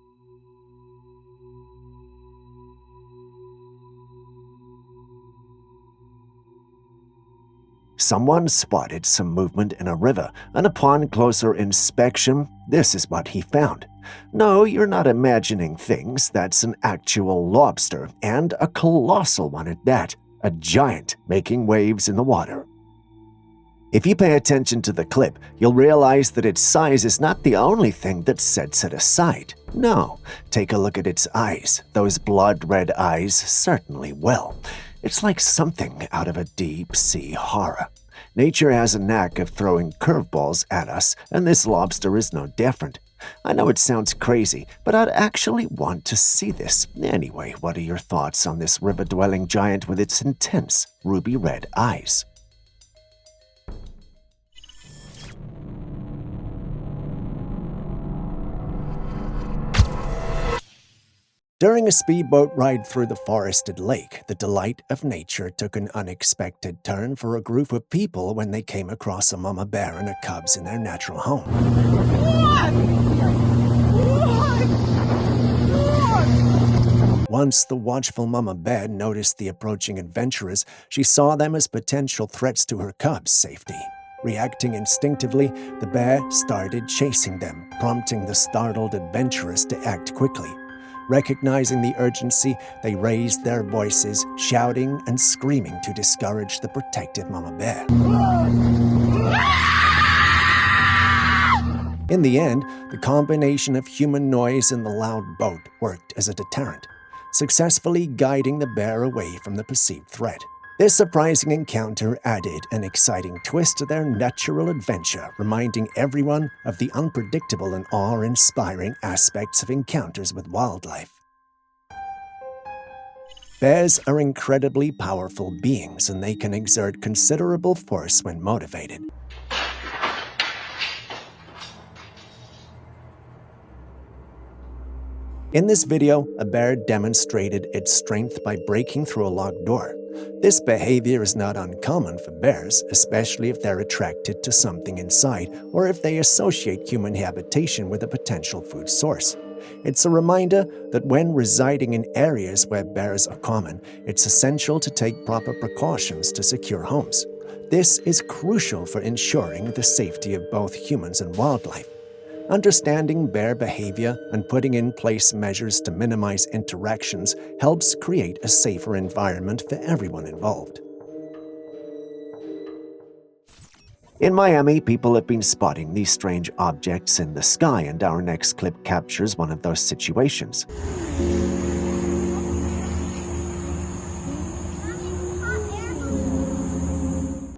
Someone spotted some movement in a river, and upon closer inspection, this is what he found. No, you're not imagining things. That's an actual lobster, and a colossal one at that. A giant making waves in the water. If you pay attention to the clip, you'll realize that its size is not the only thing that sets it aside. No, take a look at its eyes. Those blood-red eyes certainly will. It's like something out of a deep-sea horror. Nature has a knack of throwing curveballs at us, and this lobster is no different. I know it sounds crazy, but I'd actually want to see this. Anyway, what are your thoughts on this river-dwelling giant with its intense ruby-red eyes? During a speedboat ride through the forested lake, the delight of nature took an unexpected turn for a group of people when they came across a mama bear and her cubs in their natural home. Once the watchful mama bear noticed the approaching adventurers, she saw them as potential threats to her cubs' safety. Reacting instinctively, the bear started chasing them, prompting the startled adventurers to act quickly. Recognizing the urgency, they raised their voices, shouting and screaming to discourage the protective mama bear. In the end, the combination of human noise and the loud boat worked as a deterrent, successfully guiding the bear away from the perceived threat. This surprising encounter added an exciting twist to their natural adventure, reminding everyone of the unpredictable and awe-inspiring aspects of encounters with wildlife. Bears are incredibly powerful beings, and they can exert considerable force when motivated. In this video, a bear demonstrated its strength by breaking through a locked door. This behavior is not uncommon for bears, especially if they're attracted to something inside or if they associate human habitation with a potential food source. It's a reminder that when residing in areas where bears are common, it's essential to take proper precautions to secure homes. This is crucial for ensuring the safety of both humans and wildlife. Understanding bear behavior and putting in place measures to minimize interactions helps create a safer environment for everyone involved. In Miami, people have been spotting these strange objects in the sky, and our next clip captures one of those situations.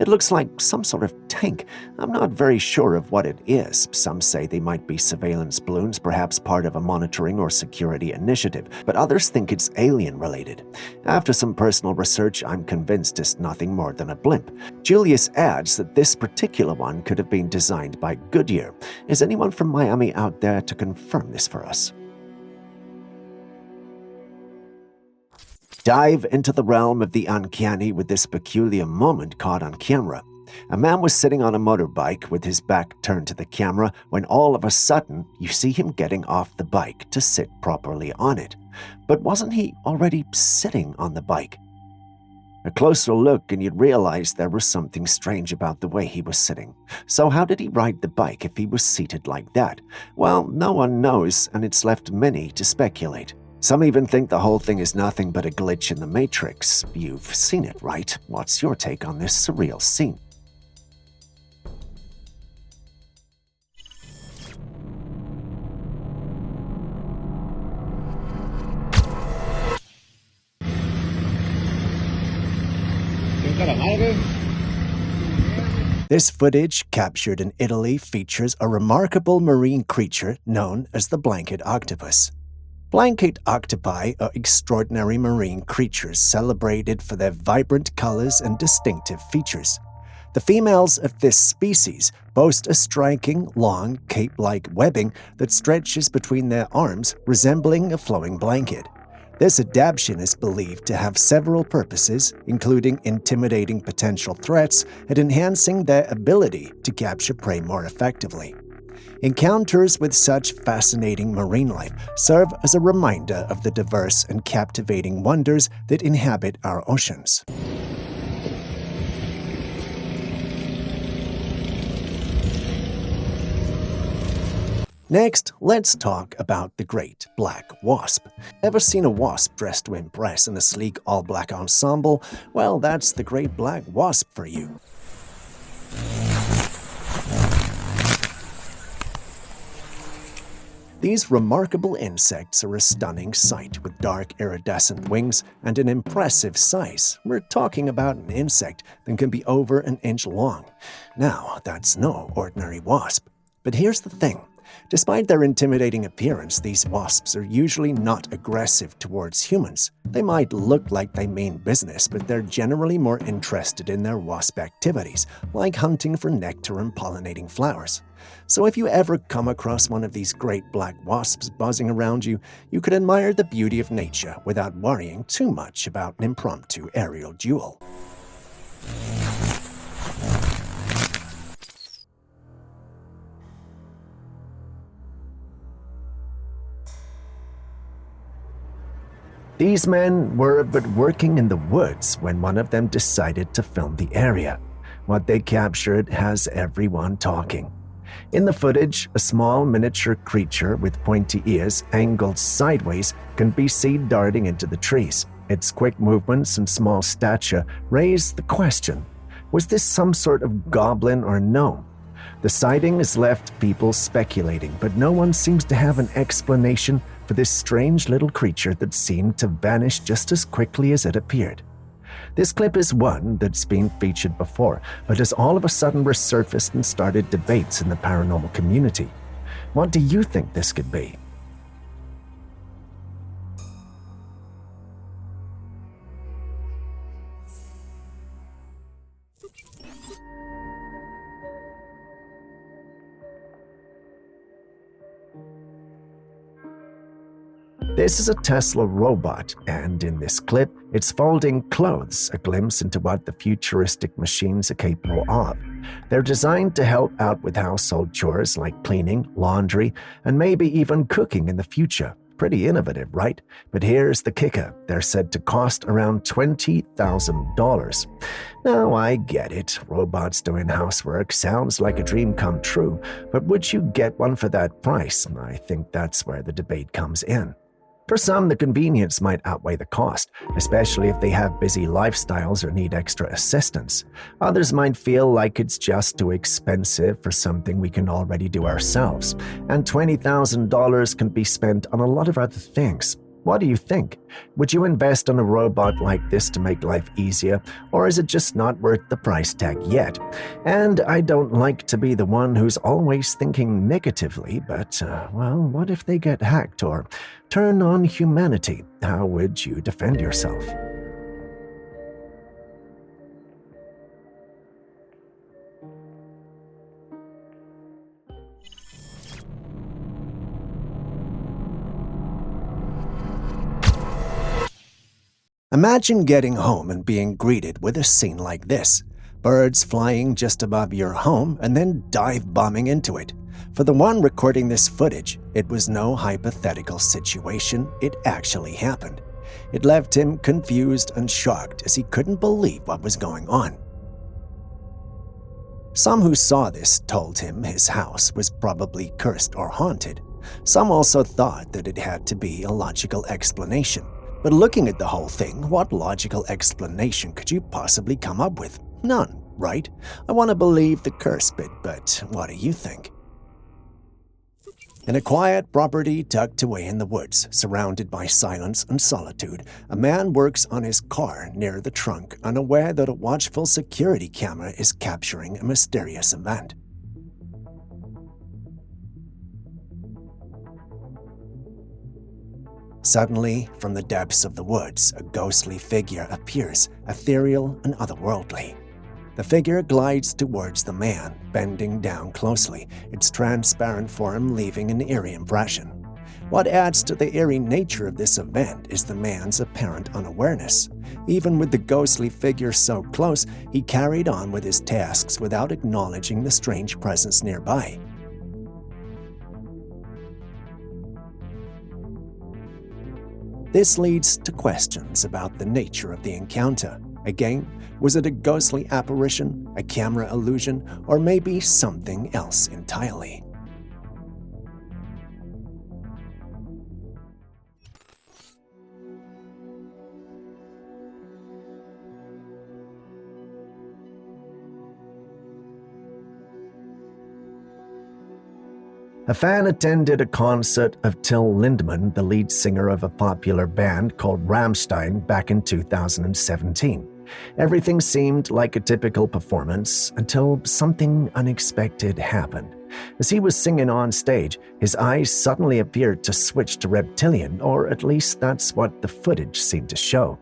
It looks like some sort of tank. I'm not very sure of what it is. Some say they might be surveillance balloons, perhaps part of a monitoring or security initiative, but others think it's alien-related. After some personal research, I'm convinced it's nothing more than a blimp. Julius adds that this particular one could have been designed by Goodyear. Is anyone from Miami out there to confirm this for us? Dive into the realm of the uncanny with this peculiar moment caught on camera. A man was sitting on a motorbike with his back turned to the camera when all of a sudden you see him getting off the bike to sit properly on it. But wasn't he already sitting on the bike? A closer look and you'd realize there was something strange about the way he was sitting. So how did he ride the bike if he was seated like that? Well, no one knows, and it's left many to speculate. Some even think the whole thing is nothing but a glitch in the Matrix. You've seen it, right? What's your take on this surreal scene? This footage, captured in Italy, features a remarkable marine creature known as the blanket octopus. Blanket octopi are extraordinary marine creatures celebrated for their vibrant colors and distinctive features. The females of this species boast a striking, long, cape-like webbing that stretches between their arms, resembling a flowing blanket. This adaptation is believed to have several purposes, including intimidating potential threats and enhancing their ability to capture prey more effectively. Encounters with such fascinating marine life serve as a reminder of the diverse and captivating wonders that inhabit our oceans. Next, let's talk about the great black wasp. Ever seen a wasp dressed to impress in a sleek all-black ensemble? Well, that's the great black wasp for you. These remarkable insects are a stunning sight with dark iridescent wings and an impressive size. We're talking about an insect that can be over an inch long. Now, that's no ordinary wasp. But here's the thing. Despite their intimidating appearance, these wasps are usually not aggressive towards humans. They might look like they mean business, but they're generally more interested in their wasp activities, like hunting for nectar and pollinating flowers. So if you ever come across one of these great black wasps buzzing around you, you could admire the beauty of nature without worrying too much about an impromptu aerial duel. These men were but working in the woods when one of them decided to film the area. What they captured has everyone talking. In the footage, a small miniature creature with pointy ears angled sideways can be seen darting into the trees. Its quick movements and small stature raise the question, was this some sort of goblin or gnome? The sighting has left people speculating, but no one seems to have an explanation for this strange little creature that seemed to vanish just as quickly as it appeared. This clip is one that's been featured before, but has all of a sudden resurfaced and started debates in the paranormal community. What do you think this could be? This is a Tesla robot, and in this clip, it's folding clothes, a glimpse into what the futuristic machines are capable of. They're designed to help out with household chores like cleaning, laundry, and maybe even cooking in the future. Pretty innovative, right? But here's the kicker. They're said to cost around $20,000. Now, I get it. Robots doing housework sounds like a dream come true, but would you get one for that price? I think that's where the debate comes in. For some, the convenience might outweigh the cost, especially if they have busy lifestyles or need extra assistance. Others might feel like it's just too expensive for something we can already do ourselves, and $20,000 can be spent on a lot of other things. What do you think? Would you invest on a robot like this to make life easier, or is it just not worth the price tag yet? And I don't like to be the one who's always thinking negatively, but, what if they get hacked or turn on humanity? How would you defend yourself? Imagine getting home and being greeted with a scene like this. Birds flying just above your home and then dive bombing into it. For the one recording this footage, it was no hypothetical situation, it actually happened. It left him confused and shocked as he couldn't believe what was going on. Some who saw this told him his house was probably cursed or haunted. Some also thought that it had to be a logical explanation. But looking at the whole thing, what logical explanation could you possibly come up with? None, right? I want to believe the curse bit, but what do you think? In a quiet property tucked away in the woods, surrounded by silence and solitude, a man works on his car near the trunk, unaware that a watchful security camera is capturing a mysterious event. Suddenly, from the depths of the woods, a ghostly figure appears, ethereal and otherworldly. The figure glides towards the man, bending down closely, its transparent form leaving an eerie impression. What adds to the eerie nature of this event is the man's apparent unawareness. Even with the ghostly figure so close, he carried on with his tasks without acknowledging the strange presence nearby. This leads to questions about the nature of the encounter. Again, was it a ghostly apparition, a camera illusion, or maybe something else entirely? A fan attended a concert of Till Lindemann, the lead singer of a popular band called Rammstein, back in 2017. Everything seemed like a typical performance until something unexpected happened. As he was singing on stage, his eyes suddenly appeared to switch to reptilian, or at least that's what the footage seemed to show.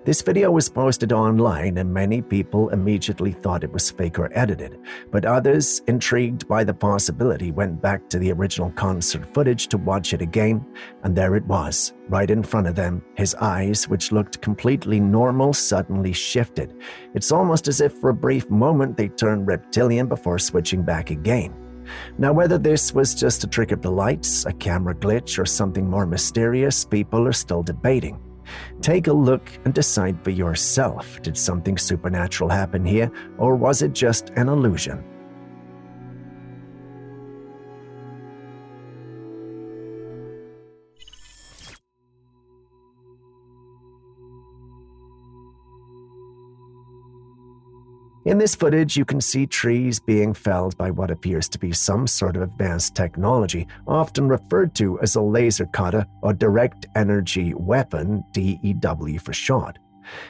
This video was posted online and many people immediately thought it was fake or edited, but others, intrigued by the possibility, went back to the original concert footage to watch it again, and there it was, right in front of them. His eyes, which looked completely normal, suddenly shifted. It's almost as if for a brief moment they turned reptilian before switching back again. Now, whether this was just a trick of the lights, a camera glitch, or something more mysterious, people are still debating. Take a look and decide for yourself. Did something supernatural happen here, or was it just an illusion? In this footage, you can see trees being felled by what appears to be some sort of advanced technology, often referred to as a laser cutter or direct energy weapon, DEW for short.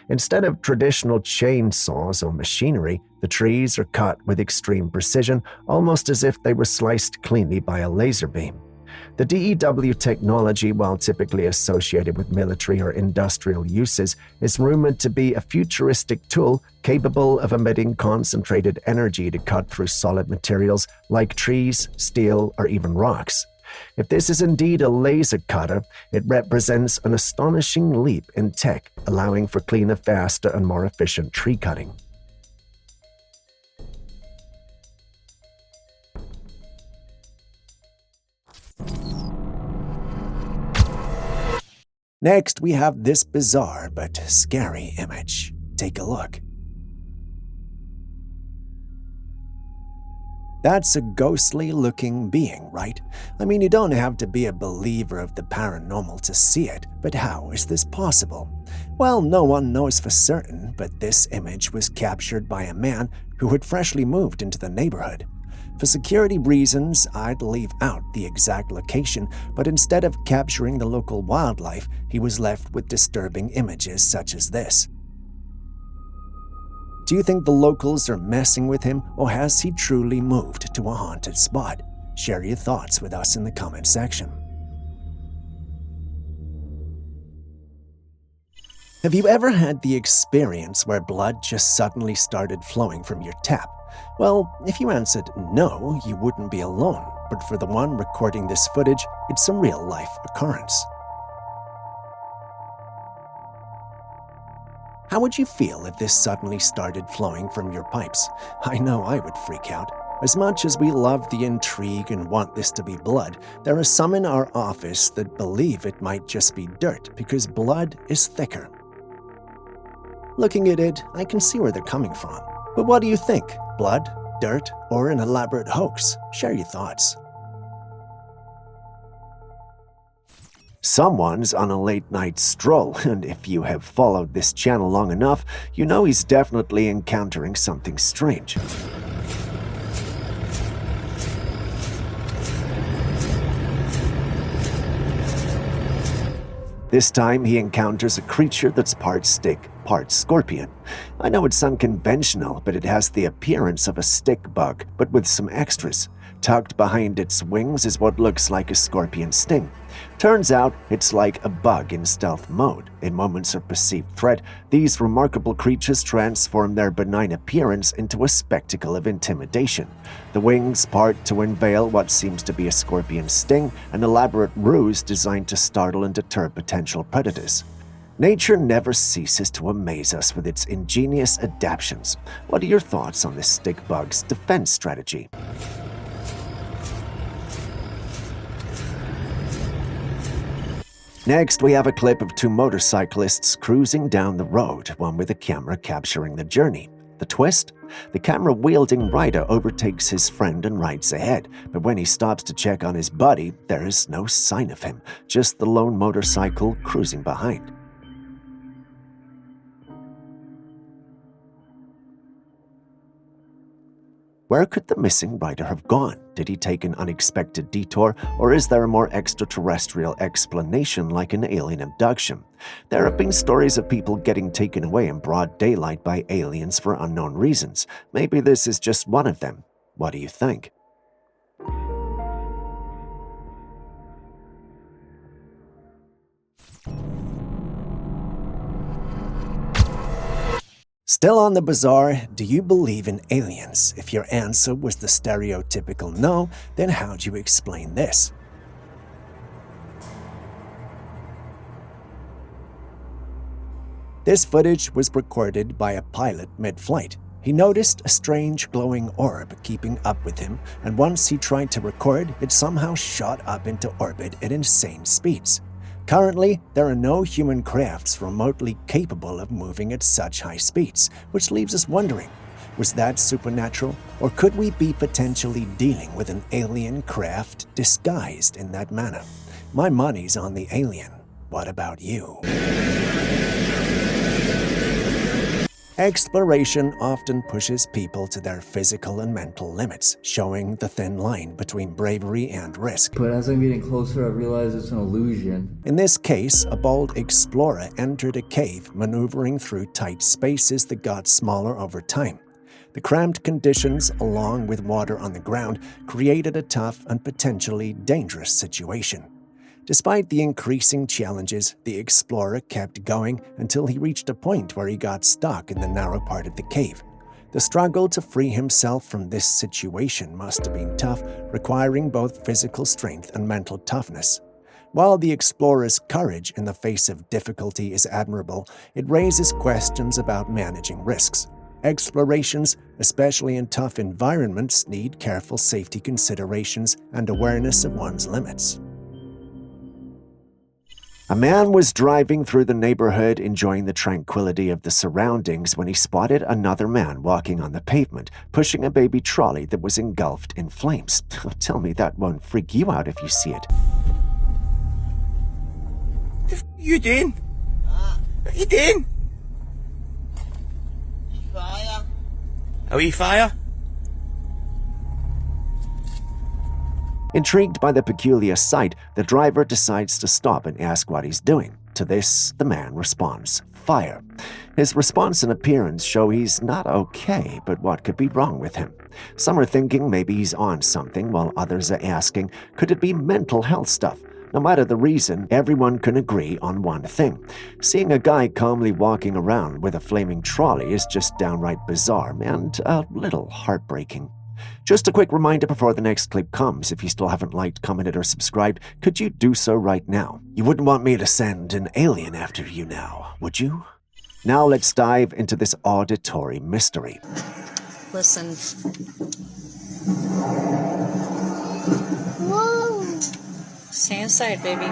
Instead of traditional chainsaws or machinery, the trees are cut with extreme precision, almost as if they were sliced cleanly by a laser beam. The DEW technology, while typically associated with military or industrial uses, is rumored to be a futuristic tool capable of emitting concentrated energy to cut through solid materials like trees, steel, or even rocks. If this is indeed a laser cutter, it represents an astonishing leap in tech, allowing for cleaner, faster, and more efficient tree cutting. Next, we have this bizarre but scary image. Take a look. That's a ghostly-looking being, right? I mean, you don't have to be a believer of the paranormal to see it, but how is this possible? Well, no one knows for certain, but this image was captured by a man who had freshly moved into the neighborhood. For security reasons, I'd leave out the exact location, but instead of capturing the local wildlife, he was left with disturbing images such as this. Do you think the locals are messing with him, or has he truly moved to a haunted spot? Share your thoughts with us in the comment section. Have you ever had the experience where blood just suddenly started flowing from your tap? Well, if you answered no, you wouldn't be alone, but for the one recording this footage, it's a real-life occurrence. How would you feel if this suddenly started flowing from your pipes? I know I would freak out. As much as we love the intrigue and want this to be blood, there are some in our office that believe it might just be dirt because blood is thicker. Looking at it, I can see where they're coming from. But what do you think? Blood, dirt, or an elaborate hoax? Share your thoughts. Someone's on a late-night stroll, and if you have followed this channel long enough, you know he's definitely encountering something strange. This time, he encounters a creature that's part stick, part scorpion. I know it's unconventional, but it has the appearance of a stick bug, but with some extras. Tucked behind its wings is what looks like a scorpion sting. Turns out, it's like a bug in stealth mode. In moments of perceived threat, these remarkable creatures transform their benign appearance into a spectacle of intimidation. The wings part to unveil what seems to be a scorpion sting, an elaborate ruse designed to startle and deter potential predators. Nature never ceases to amaze us with its ingenious adaptations. What are your thoughts on this stick bug's defense strategy? Next, we have a clip of two motorcyclists cruising down the road, one with a camera capturing the journey. The twist? The camera-wielding rider overtakes his friend and rides ahead, but when he stops to check on his buddy, there is no sign of him, just the lone motorcycle cruising behind. Where could the missing rider have gone? Did he take an unexpected detour, or is there a more extraterrestrial explanation like an alien abduction? There have been stories of people getting taken away in broad daylight by aliens for unknown reasons. Maybe this is just one of them. What do you think? Still on the bizarre, do you believe in aliens? If your answer was the stereotypical no, then how do you explain this? This footage was recorded by a pilot mid-flight. He noticed a strange glowing orb keeping up with him, and once he tried to record, it somehow shot up into orbit at insane speeds. Currently, there are no human crafts remotely capable of moving at such high speeds, which leaves us wondering, was that supernatural, or could we be potentially dealing with an alien craft disguised in that manner? My money's on the alien. What about you? Exploration often pushes people to their physical and mental limits, showing the thin line between bravery and risk. But as I'm getting closer, I realize it's an illusion. In this case, a bold explorer entered a cave, maneuvering through tight spaces that got smaller over time. The cramped conditions, along with water on the ground, created a tough and potentially dangerous situation. Despite the increasing challenges, the explorer kept going until he reached a point where he got stuck in the narrow part of the cave. The struggle to free himself from this situation must have been tough, requiring both physical strength and mental toughness. While the explorer's courage in the face of difficulty is admirable, it raises questions about managing risks. Explorations, especially in tough environments, need careful safety considerations and awareness of one's limits. A man was driving through the neighborhood enjoying the tranquility of the surroundings when he spotted another man walking on the pavement, pushing a baby trolley that was engulfed in flames. Tell me that won't freak you out if you see it. What the f*** are you doing? What are you doing? Fire. Are we fire? Intrigued by the peculiar sight, the driver decides to stop and ask what he's doing. To this, the man responds, "Fire." His response and appearance show he's not okay, but what could be wrong with him? Some are thinking maybe he's on something, while others are asking, could it be mental health stuff? No matter the reason, everyone can agree on one thing. Seeing a guy calmly walking around with a flaming trolley is just downright bizarre and a little heartbreaking. Just a quick reminder before the next clip comes, if you still haven't liked, commented, or subscribed, could you do so right now? You wouldn't want me to send an alien after you now, would you? Now let's dive into this auditory mystery. Listen. Whoa! Stay inside, baby.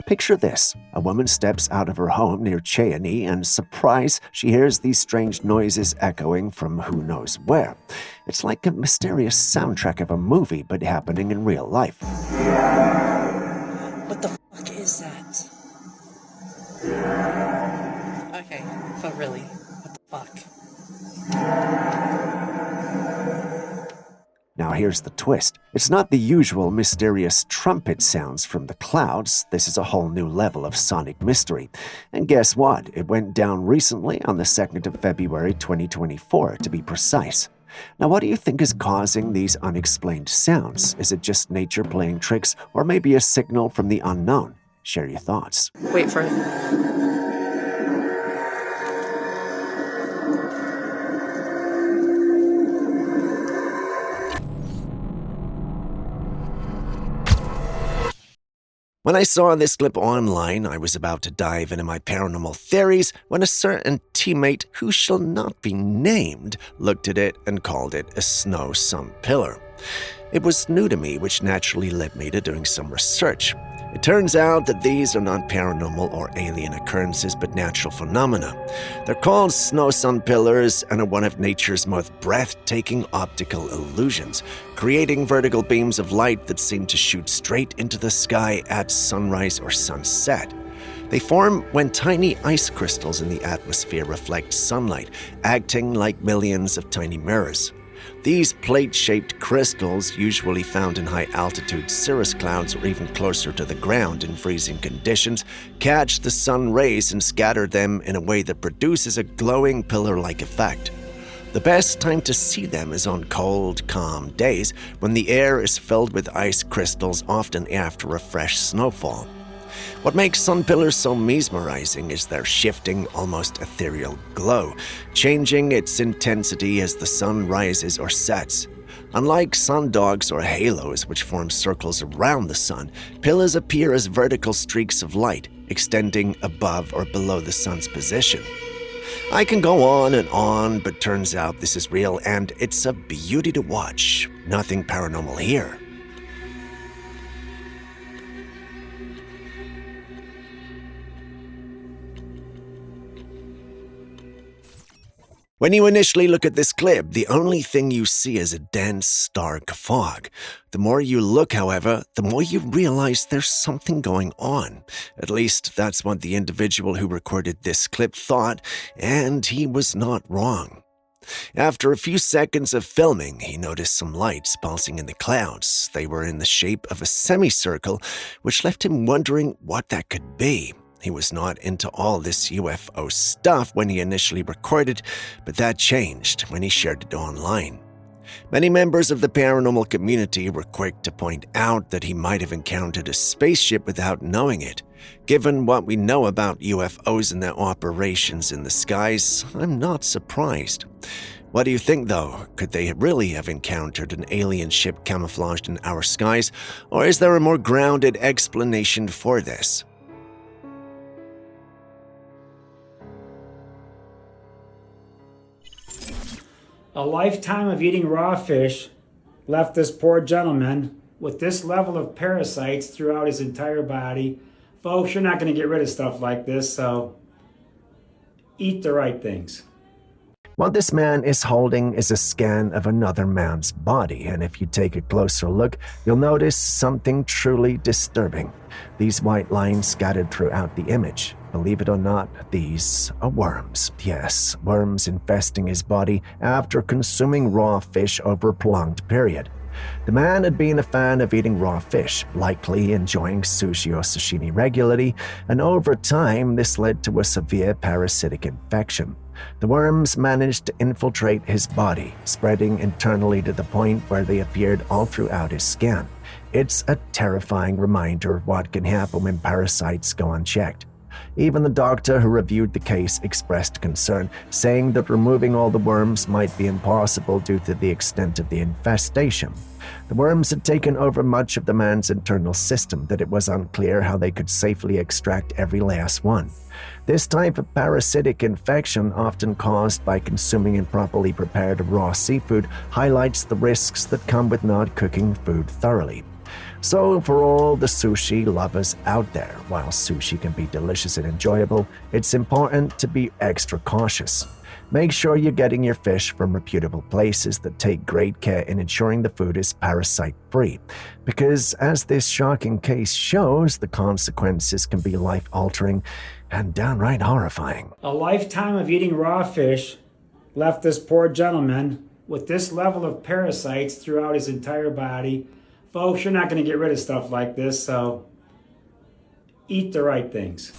Picture this. A woman steps out of her home near Cheyenne and, surprise, she hears these strange noises echoing from who knows where. It's like a mysterious soundtrack of a movie, but happening in real life. What the fuck is that? Okay, but really, what the fuck? Now here's the twist. It's not the usual mysterious trumpet sounds from the clouds. This is a whole new level of sonic mystery. And guess what? It went down recently on the 2nd of February 2024, to be precise. Now what do you think is causing these unexplained sounds? Is it just nature playing tricks, or maybe a signal from the unknown? Share your thoughts. Wait for it. When I saw this clip online, I was about to dive into my paranormal theories when a certain teammate, who shall not be named, looked at it and called it a snow sun pillar. It was new to me, which naturally led me to doing some research. It turns out that these are not paranormal or alien occurrences, but natural phenomena. They're called snow sun pillars and are one of nature's most breathtaking optical illusions, creating vertical beams of light that seem to shoot straight into the sky at sunrise or sunset. They form when tiny ice crystals in the atmosphere reflect sunlight, acting like millions of tiny mirrors. These plate-shaped crystals, usually found in high-altitude cirrus clouds or even closer to the ground in freezing conditions, catch the sun rays and scatter them in a way that produces a glowing pillar-like effect. The best time to see them is on cold, calm days when the air is filled with ice crystals, often after a fresh snowfall. What makes sun pillars so mesmerizing is their shifting, almost ethereal glow, changing its intensity as the sun rises or sets. Unlike sundogs or halos, which form circles around the sun, pillars appear as vertical streaks of light, extending above or below the sun's position. I can go on, but turns out this is real and it's a beauty to watch. Nothing paranormal here. When you initially look at this clip, the only thing you see is a dense, dark fog. The more you look, however, the more you realize there's something going on. At least that's what the individual who recorded this clip thought, and he was not wrong. After a few seconds of filming, he noticed some lights pulsing in the clouds. They were in the shape of a semicircle, which left him wondering what that could be. He was not into all this UFO stuff when he initially recorded, but that changed when he shared it online. Many members of the paranormal community were quick to point out that he might have encountered a spaceship without knowing it. Given what we know about UFOs and their operations in the skies, I'm not surprised. What do you think, though? Could they really have encountered an alien ship camouflaged in our skies, or is there a more grounded explanation for this? A lifetime of eating raw fish left this poor gentleman with this level of parasites throughout his entire body. Folks, you're not going to get rid of stuff like this, so eat the right things. What this man is holding is a scan of another man's body, and if you take a closer look, you'll notice something truly disturbing. These white lines scattered throughout the image. Believe it or not, these are worms. Yes, worms infesting his body after consuming raw fish over a prolonged period. The man had been a fan of eating raw fish, likely enjoying sushi or sashimi regularly, and over time this led to a severe parasitic infection. The worms managed to infiltrate his body, spreading internally to the point where they appeared all throughout his skin. It's a terrifying reminder of what can happen when parasites go unchecked. Even the doctor who reviewed the case expressed concern, saying that removing all the worms might be impossible due to the extent of the infestation. The worms had taken over much of the man's internal system that it was unclear how they could safely extract every last one. This type of parasitic infection, often caused by consuming improperly prepared raw seafood, highlights the risks that come with not cooking food thoroughly. So for all the sushi lovers out there, while sushi can be delicious and enjoyable, it's important to be extra cautious. Make sure you're getting your fish from reputable places that take great care in ensuring the food is parasite-free, because as this shocking case shows, the consequences can be life-altering and downright horrifying. A lifetime of eating raw fish left this poor gentleman with this level of parasites throughout his entire body. Folks, you're not going to get rid of stuff like this, so eat the right things.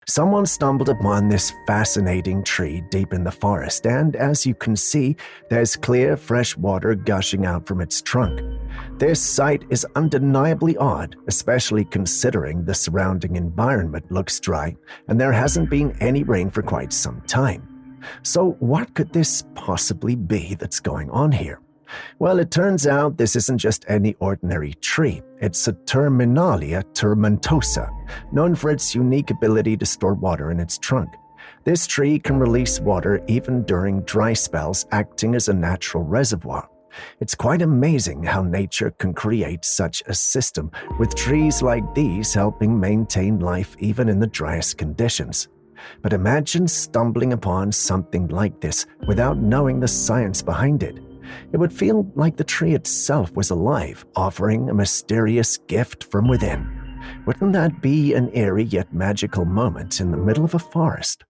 Someone stumbled upon this fascinating tree deep in the forest, and as you can see, there's clear, fresh water gushing out from its trunk. This sight is undeniably odd, especially considering the surrounding environment looks dry and there hasn't been any rain for quite some time. So what could this possibly be that's going on here? Well, it turns out this isn't just any ordinary tree. It's a Terminalia tomentosa, known for its unique ability to store water in its trunk. This tree can release water even during dry spells, acting as a natural reservoir. It's quite amazing how nature can create such a system, with trees like these helping maintain life even in the driest conditions. But imagine stumbling upon something like this without knowing the science behind it. It would feel like the tree itself was alive, offering a mysterious gift from within. Wouldn't that be an eerie yet magical moment in the middle of a forest?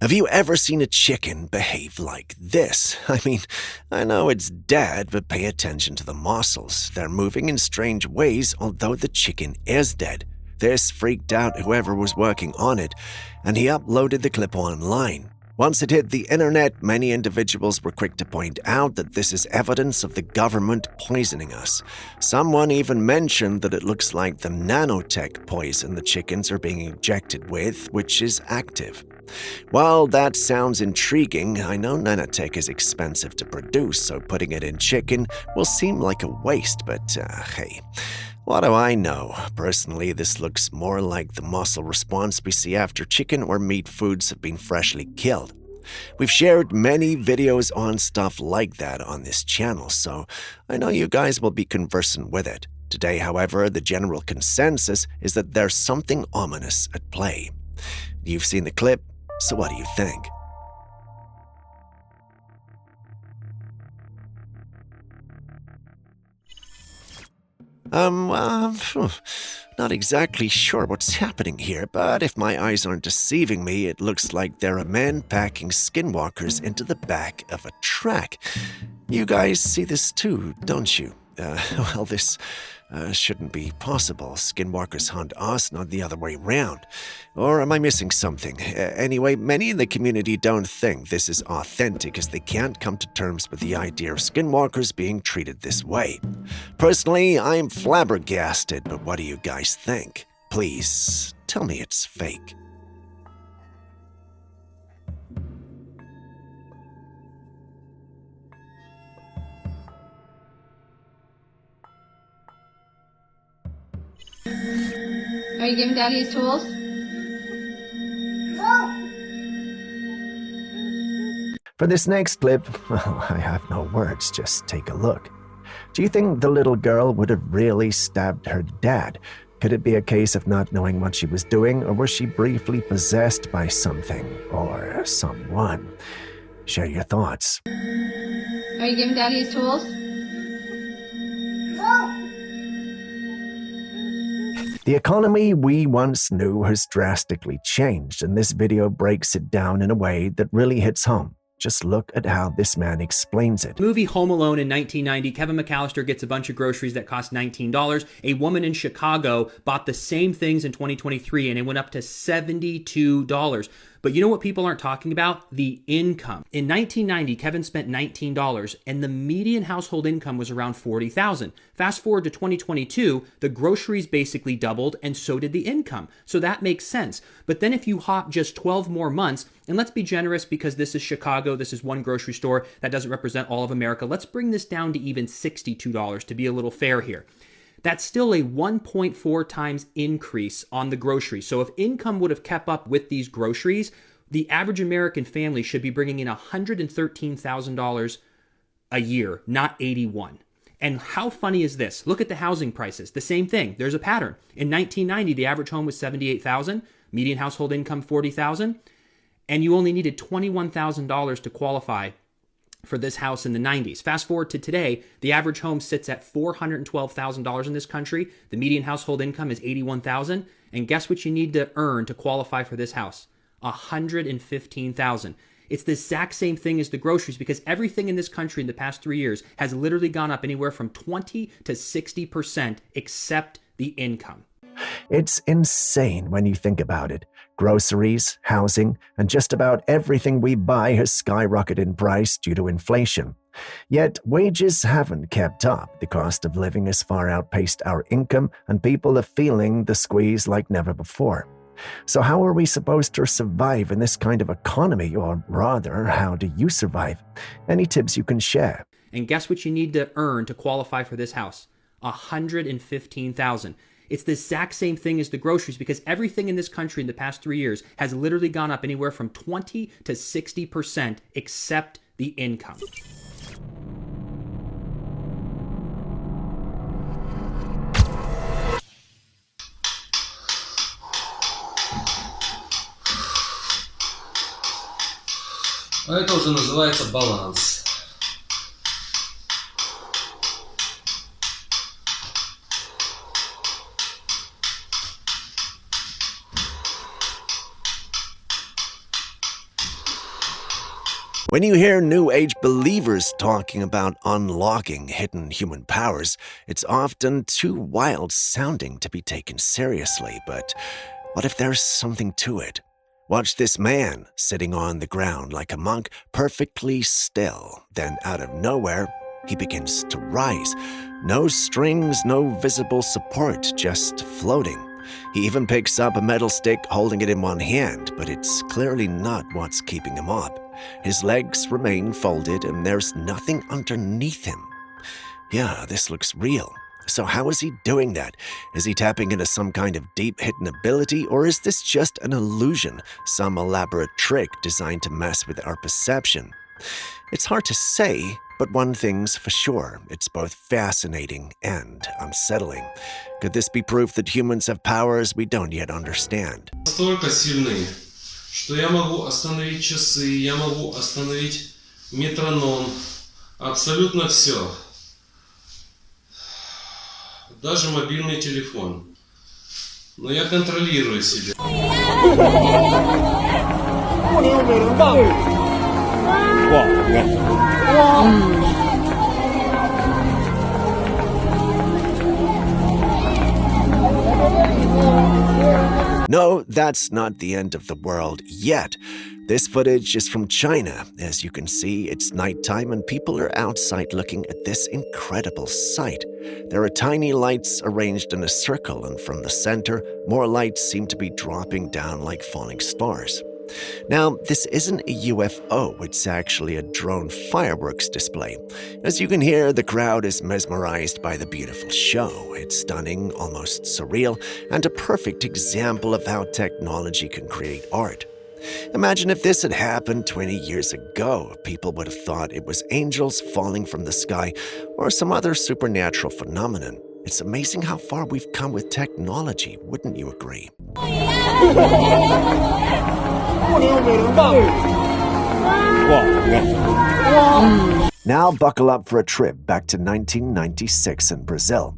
Have you ever seen a chicken behave like this? I mean, I know it's dead, but pay attention to the muscles. They're moving in strange ways, although the chicken is dead. This freaked out whoever was working on it, and he uploaded the clip online. Once it hit the internet, many individuals were quick to point out that this is evidence of the government poisoning us. Someone even mentioned that it looks like the nanotech poison the chickens are being injected with, which is active. While that sounds intriguing, I know nanotech is expensive to produce, so putting it in chicken will seem like a waste, but hey, what do I know? Personally, this looks more like the muscle response we see after chicken or meat foods have been freshly killed. We've shared many videos on stuff like that on this channel, so I know you guys will be conversant with it. Today, however, the general consensus is that there's something ominous at play. You've seen the clip, so what do you think? Not exactly sure what's happening here, but if my eyes aren't deceiving me, it looks like there are men packing skinwalkers into the back of a truck. You guys see this too, don't you? Well, this shouldn't be possible. Skinwalkers hunt us, not the other way round. Or am I missing something? Anyway, many in the community don't think this is authentic as they can't come to terms with the idea of skinwalkers being treated this way. Personally, I'm flabbergasted, but what do you guys think? Please, tell me it's fake. Are you giving Daddy his tools? For this next clip, well, I have no words, just take a look. Do you think the little girl would have really stabbed her dad? Could it be a case of not knowing what she was doing, or was she briefly possessed by something or someone? Share your thoughts. Are you giving Daddy his tools? The economy we once knew has drastically changed, and this video breaks it down in a way that really hits home. Just look at how this man explains it. Movie Home Alone in 1990, Kevin McAllister gets a bunch of groceries that cost $19. A woman in Chicago bought the same things in 2023 and it went up to $72. But you know what people aren't talking about? The income. In 1990, Kevin spent $19 and the median household income was around $40,000. Fast forward to 2022, the groceries basically doubled and so did the income. So that makes sense. But then if you hop just 12 more months, and let's be generous because this is Chicago, this is one grocery store, that doesn't represent all of America. Let's bring this down to even $62 to be a little fair here. That's still a 1.4 times increase on the groceries. So if income would have kept up with these groceries, the average American family should be bringing in $113,000 a year, not 81. And how funny is this? Look at the housing prices. The same thing. There's a pattern. In 1990, the average home was $78,000, median household income $40,000, and you only needed $21,000 to qualify for this house in the 90s. Fast forward to today, the average home sits at $412,000 in this country. The median household income is $81,000. And guess what you need to earn to qualify for this house? $115,000. It's the exact same thing as the groceries because everything in this country in the past 3 years has literally gone up anywhere from 20 to 60% except the income. It's insane when you think about it. Groceries, housing, and just about everything we buy has skyrocketed in price due to inflation. Yet wages haven't kept up. The cost of living has far outpaced our income, and people are feeling the squeeze like never before. So how are we supposed to survive in this kind of economy, or rather, how do you survive? Any tips you can share? And guess what you need to earn to qualify for this house? $115,000. It's the exact same thing as the groceries because everything in this country in the past 3 years has literally gone up anywhere from 20 to 60% except the income. Это уже называется баланс. When you hear New Age believers talking about unlocking hidden human powers, it's often too wild sounding to be taken seriously. But what if there's something to it? Watch this man sitting on the ground like a monk, perfectly still. Then out of nowhere, he begins to rise. No strings, no visible support, just floating. He even picks up a metal stick, holding it in one hand, but it's clearly not what's keeping him up. His legs remain folded and there's nothing underneath him. Yeah, this looks real. So how is he doing that? Is he tapping into some kind of deep hidden ability, or is this just an illusion, some elaborate trick designed to mess with our perception? It's hard to say, but one thing's for sure, it's both fascinating and unsettling. Could this be proof that humans have powers we don't yet understand? Настолько сильны, что я могу остановить часы, я могу остановить метроном, абсолютно все. Даже мобильный телефон. Но я контролирую себя. No, that's not the end of the world yet. This footage is from China. As you can see, it's nighttime and people are outside looking at this incredible sight. There are tiny lights arranged in a circle, and from the center, more lights seem to be dropping down like falling stars. Now, this isn't a UFO, it's actually a drone fireworks display. As you can hear, the crowd is mesmerized by the beautiful show. It's stunning, almost surreal, and a perfect example of how technology can create art. Imagine if this had happened 20 years ago. People would have thought it was angels falling from the sky or some other supernatural phenomenon. It's amazing how far we've come with technology, wouldn't you agree? Now buckle up for a trip back to 1996 in Brazil.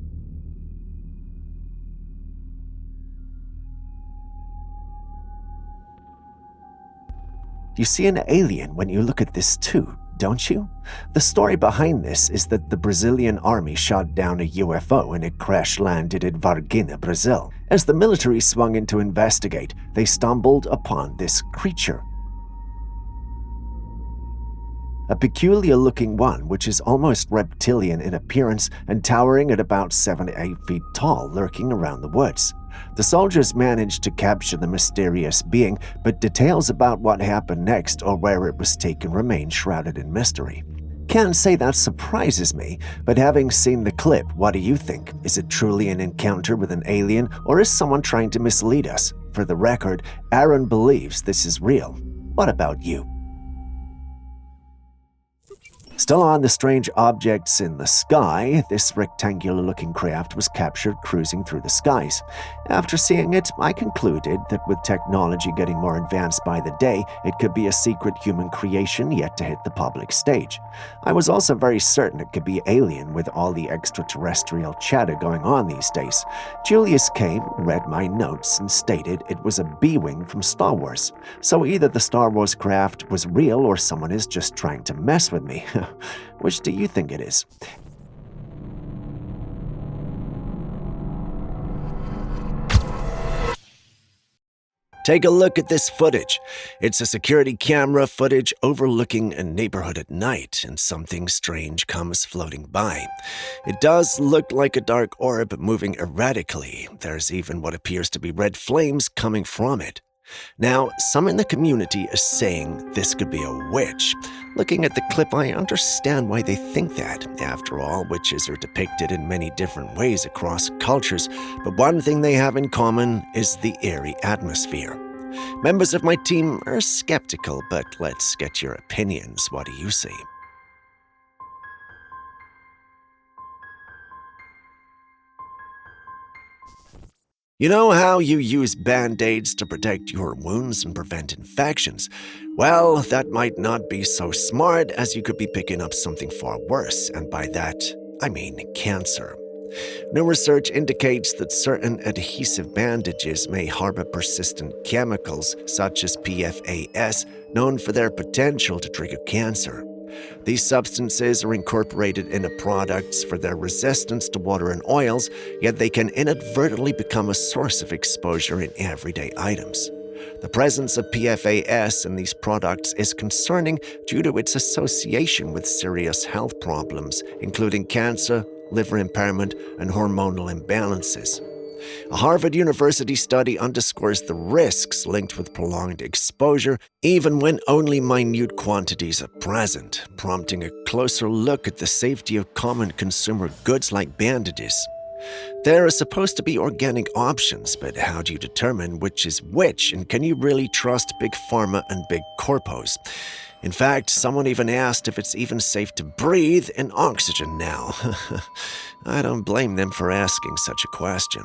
You see an alien when you look at this too, don't you? The story behind this is that the Brazilian army shot down a UFO and it crash-landed in Varginha, Brazil. As the military swung in to investigate, they stumbled upon this creature. A peculiar-looking one, which is almost reptilian in appearance and towering at about 7 to 8 feet tall, lurking around the woods. The soldiers managed to capture the mysterious being, but details about what happened next or where it was taken remain shrouded in mystery. Can't say that surprises me, but having seen the clip, what do you think? Is it truly an encounter with an alien, or is someone trying to mislead us? For the record, Aaron believes this is real. What about you? Still on the strange objects in the sky, this rectangular-looking craft was captured cruising through the skies. After seeing it, I concluded that with technology getting more advanced by the day, it could be a secret human creation yet to hit the public stage. I was also very certain it could be alien with all the extraterrestrial chatter going on these days. Julius came, read my notes, and stated it was a B-wing from Star Wars. So either the Star Wars craft was real or someone is just trying to mess with me. Which do you think it is? Take a look at this footage. It's a security camera footage overlooking a neighborhood at night, and something strange comes floating by. It does look like a dark orb moving erratically. There's even what appears to be red flames coming from it. Now, some in the community are saying this could be a witch. Looking at the clip, I understand why they think that. After all, witches are depicted in many different ways across cultures, but one thing they have in common is the eerie atmosphere. Members of my team are skeptical, but let's get your opinions. What do you see? You know how you use Band-Aids to protect your wounds and prevent infections? Well, that might not be so smart, as you could be picking up something far worse, and by that, I mean cancer. New research indicates that certain adhesive bandages may harbor persistent chemicals, such as PFAS, known for their potential to trigger cancer. These substances are incorporated into products for their resistance to water and oils, yet they can inadvertently become a source of exposure in everyday items. The presence of PFAS in these products is concerning due to its association with serious health problems, including cancer, liver impairment, and hormonal imbalances. A Harvard University study underscores the risks linked with prolonged exposure, even when only minute quantities are present, prompting a closer look at the safety of common consumer goods like bandages. There are supposed to be organic options, but how do you determine which is which, and can you really trust big pharma and big corpos? In fact, someone even asked if it's even safe to breathe in oxygen now. I don't blame them for asking such a question.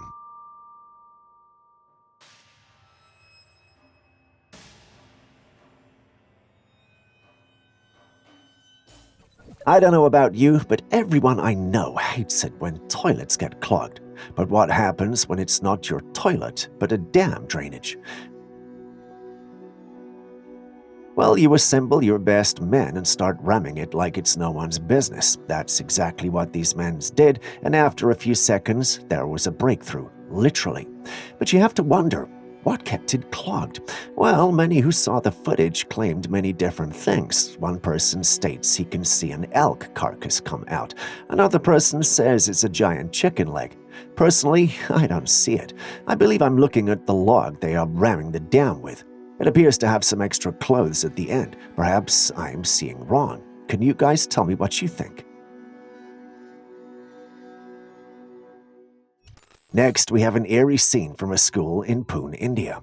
I don't know about you, but everyone I know hates it when toilets get clogged. But what happens when it's not your toilet, but a dam drainage? Well, you assemble your best men and start ramming it like it's no one's business. That's exactly what these men did, and after a few seconds, there was a breakthrough, literally. But you have to wonder, what kept it clogged? Well, many who saw the footage claimed many different things. One person states he can see an elk carcass come out. Another person says it's a giant chicken leg. Personally, I don't see it. I believe I'm looking at the log they are ramming the dam with. It appears to have some extra clothes at the end. Perhaps I'm seeing wrong. Can you guys tell me what you think? Next, we have an eerie scene from a school in Pune, India.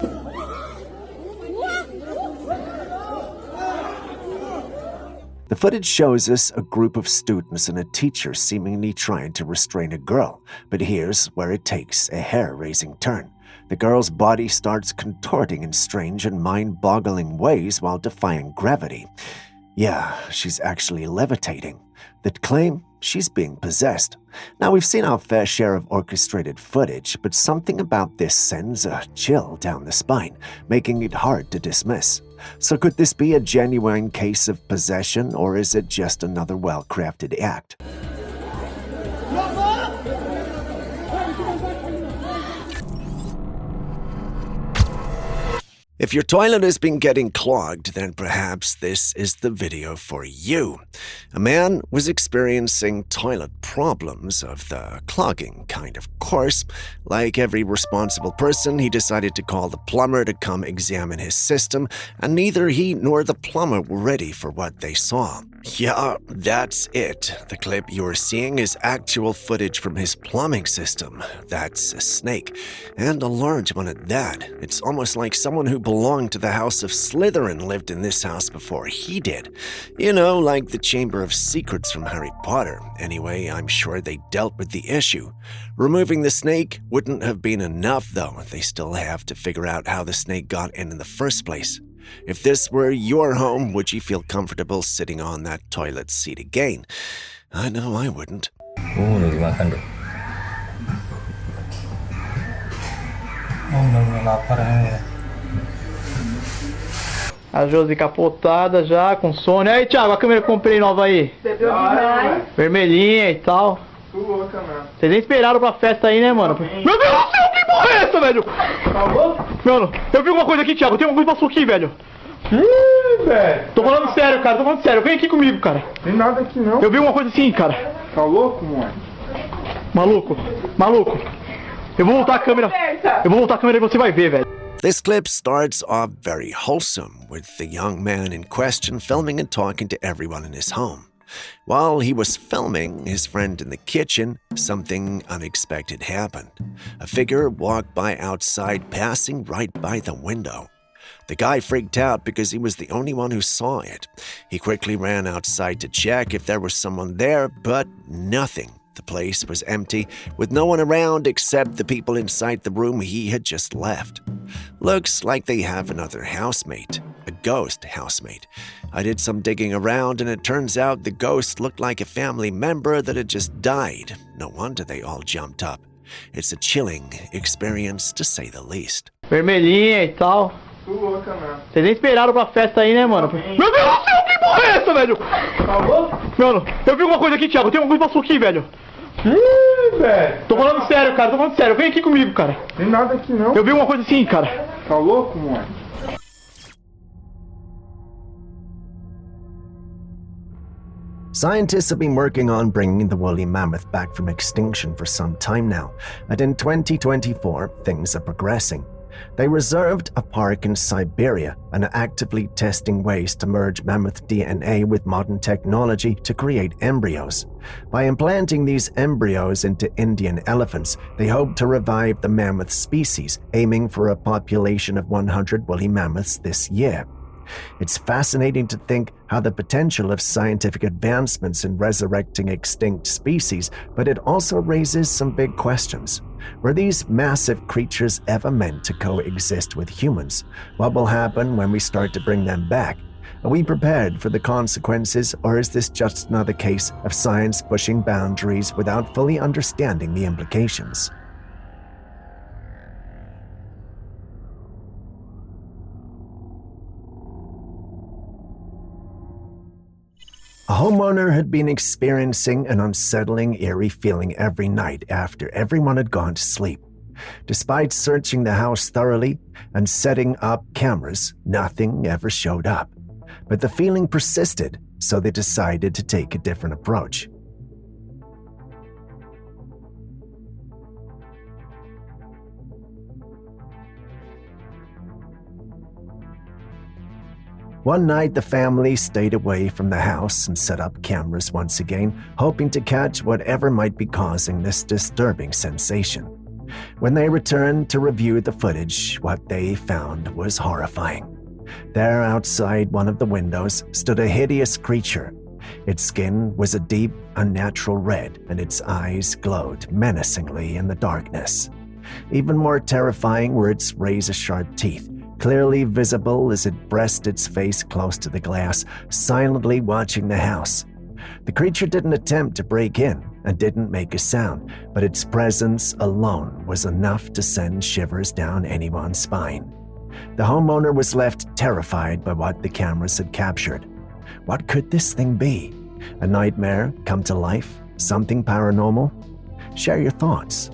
The footage shows us a group of students and a teacher seemingly trying to restrain a girl, but here's where it takes a hair-raising turn. The girl's body starts contorting in strange and mind-boggling ways while defying gravity. Yeah, she's actually levitating. That claim she's being possessed. Now, we've seen our fair share of orchestrated footage, but something about this sends a chill down the spine, making it hard to dismiss. So could this be a genuine case of possession, or is it just another well-crafted act? If your toilet has been getting clogged, then perhaps this is the video for you. A man was experiencing toilet problems of the clogging kind, of course. Like every responsible person, he decided to call the plumber to come examine his system, and neither he nor the plumber were ready for what they saw. Yeah, that's it. The clip you're seeing is actual footage from his plumbing system. That's a snake, and a large one at that. It's almost like someone who belonged to the House of Slytherin lived in this house before he did. You know, like the Chamber of Secrets from Harry Potter. Anyway, I'm sure they dealt with the issue. Removing the snake wouldn't have been enough, though. They still have to figure out how the snake got in the first place. If this were your home, would you feel comfortable sitting on that toilet seat again? I know I wouldn't. A Josi capotada já, com sono. Aí, Thiago, a câmera que eu comprei nova aí. Bebeu demais. Vermelhinha e tal. Louca, mano. Vocês nem esperaram pra festa aí, né, mano? Meu Deus do céu, que porra é essa, velho? Acabou? Mano, eu vi uma coisa aqui, Thiago. Tem uma coisa que passou aqui, velho. Ih, velho. Tô falando sério, cara. Tô falando sério. Vem aqui comigo, cara. Tem nada aqui, não. Eu vi uma coisa assim, cara. Tá louco, mano? Maluco. Maluco. Eu vou voltar a câmera. Eu vou voltar a câmera e você vai ver, velho. This clip starts off very wholesome, with the young man in question filming and talking to everyone in his home. While he was filming his friend in the kitchen, something unexpected happened. A figure walked by outside, passing right by the window. The guy freaked out because he was the only one who saw it. He quickly ran outside to check if there was someone there, but nothing. The place was empty, with no one around except the people inside the room he had just left. Looks like they have another housemate, a ghost housemate. I did some digging around, and it turns out the ghost looked like a family member that had just died. No wonder they all jumped up. It's a chilling experience, to say the least. Vermelhinha e tal. Louca, mano. Vocês nem esperaram pra festa aí, né, mano? Meu Deus do céu, que porra é essa, velho? Acabou? Mano, eu vi uma coisa aqui, Thiago. Tem uma coisa que passou aqui, velho. Ih, sério. Tô falando sério, cara, tô falando sério. Vem aqui comigo, cara. Tem nada aqui não. Eu vi uma coisa assim, cara. Tá louco, mano? Scientists have been working on bringing the woolly mammoth back from extinction for some time now, and in 2024, things are progressing. They reserved a park in Siberia and are actively testing ways to merge mammoth DNA with modern technology to create embryos. By implanting these embryos into Indian elephants, they hope to revive the mammoth species, aiming for a population of 100 woolly mammoths this year. It's fascinating to think how the potential of scientific advancements in resurrecting extinct species, but it also raises some big questions. Were these massive creatures ever meant to coexist with humans? What will happen when we start to bring them back? Are we prepared for the consequences, or is this just another case of science pushing boundaries without fully understanding the implications? A homeowner had been experiencing an unsettling, eerie feeling every night after everyone had gone to sleep. Despite searching the house thoroughly and setting up cameras, nothing ever showed up. But the feeling persisted, so they decided to take a different approach. One night, the family stayed away from the house and set up cameras once again, hoping to catch whatever might be causing this disturbing sensation. When they returned to review the footage, what they found was horrifying. There, outside one of the windows, stood a hideous creature. Its skin was a deep, unnatural red, and its eyes glowed menacingly in the darkness. Even more terrifying were its razor-sharp teeth, clearly visible as it pressed its face close to the glass, silently watching the house. The creature didn't attempt to break in and didn't make a sound, but its presence alone was enough to send shivers down anyone's spine. The homeowner was left terrified by what the cameras had captured. What could this thing be? A nightmare come to life? Something paranormal? Share your thoughts.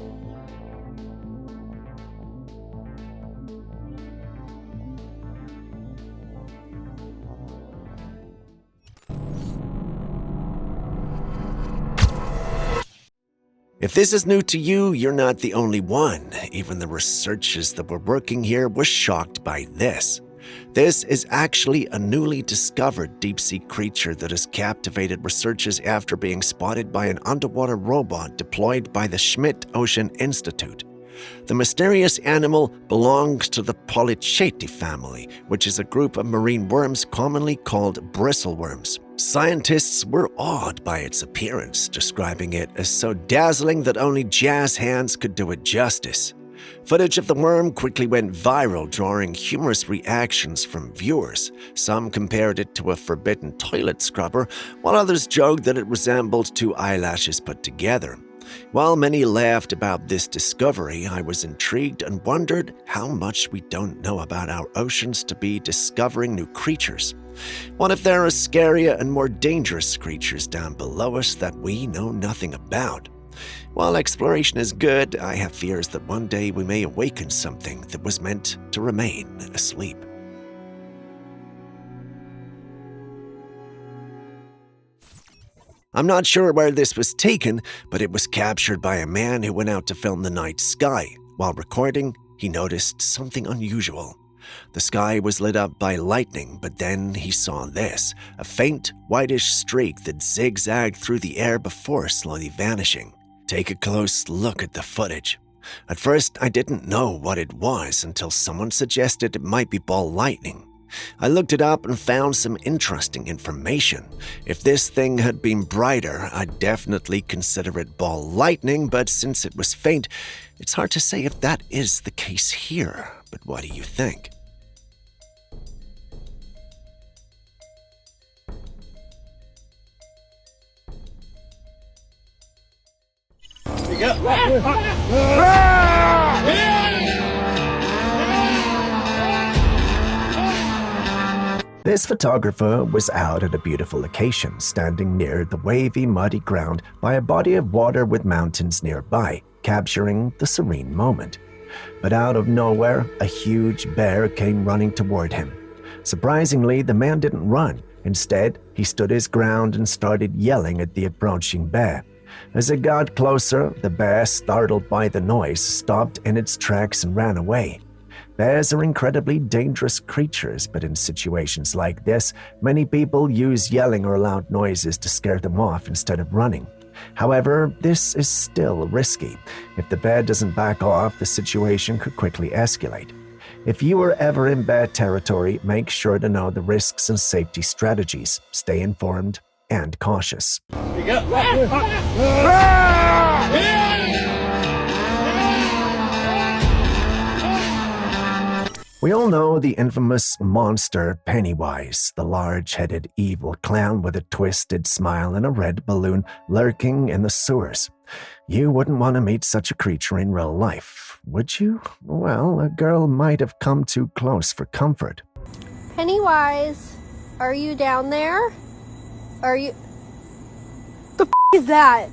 If this is new to you, you're not the only one. Even the researchers that were working here were shocked by this. This is actually a newly discovered deep-sea creature that has captivated researchers after being spotted by an underwater robot deployed by the Schmidt Ocean Institute. The mysterious animal belongs to the Polychaete family, which is a group of marine worms commonly called bristleworms. Scientists were awed by its appearance, describing it as so dazzling that only jazz hands could do it justice. Footage of the worm quickly went viral, drawing humorous reactions from viewers. Some compared it to a forbidden toilet scrubber, while others joked that it resembled two eyelashes put together. While many laughed about this discovery, I was intrigued and wondered how much we don't know about our oceans to be discovering new creatures. What if there are scarier and more dangerous creatures down below us that we know nothing about? While exploration is good, I have fears that one day we may awaken something that was meant to remain asleep. I'm not sure where this was taken, but it was captured by a man who went out to film the night sky. While recording, he noticed something unusual. The sky was lit up by lightning, but then he saw this, a faint, whitish streak that zigzagged through the air before slowly vanishing. Take a close look at the footage. At first, I didn't know what it was until someone suggested it might be ball lightning. I looked it up and found some interesting information. If this thing had been brighter, I'd definitely consider it ball lightning, but since it was faint, it's hard to say if that is the case here. But what do you think? This photographer was out at a beautiful location, standing near the wavy, muddy ground by a body of water with mountains nearby, capturing the serene moment. But out of nowhere, a huge bear came running toward him. Surprisingly, the man didn't run. Instead, he stood his ground and started yelling at the approaching bear. As it got closer, the bear, startled by the noise, stopped in its tracks and ran away. Bears are incredibly dangerous creatures, but in situations like this, many people use yelling or loud noises to scare them off instead of running. However, this is still risky. If the bear doesn't back off, the situation could quickly escalate. If you are ever in bear territory, make sure to know the risks and safety strategies. Stay informed and cautious. We all know the infamous monster Pennywise, the large-headed evil clown with a twisted smile and a red balloon lurking in the sewers. You wouldn't want to meet such a creature in real life, would you? Well, a girl might have come too close for comfort. Pennywise, are you down there? Are you... The is that?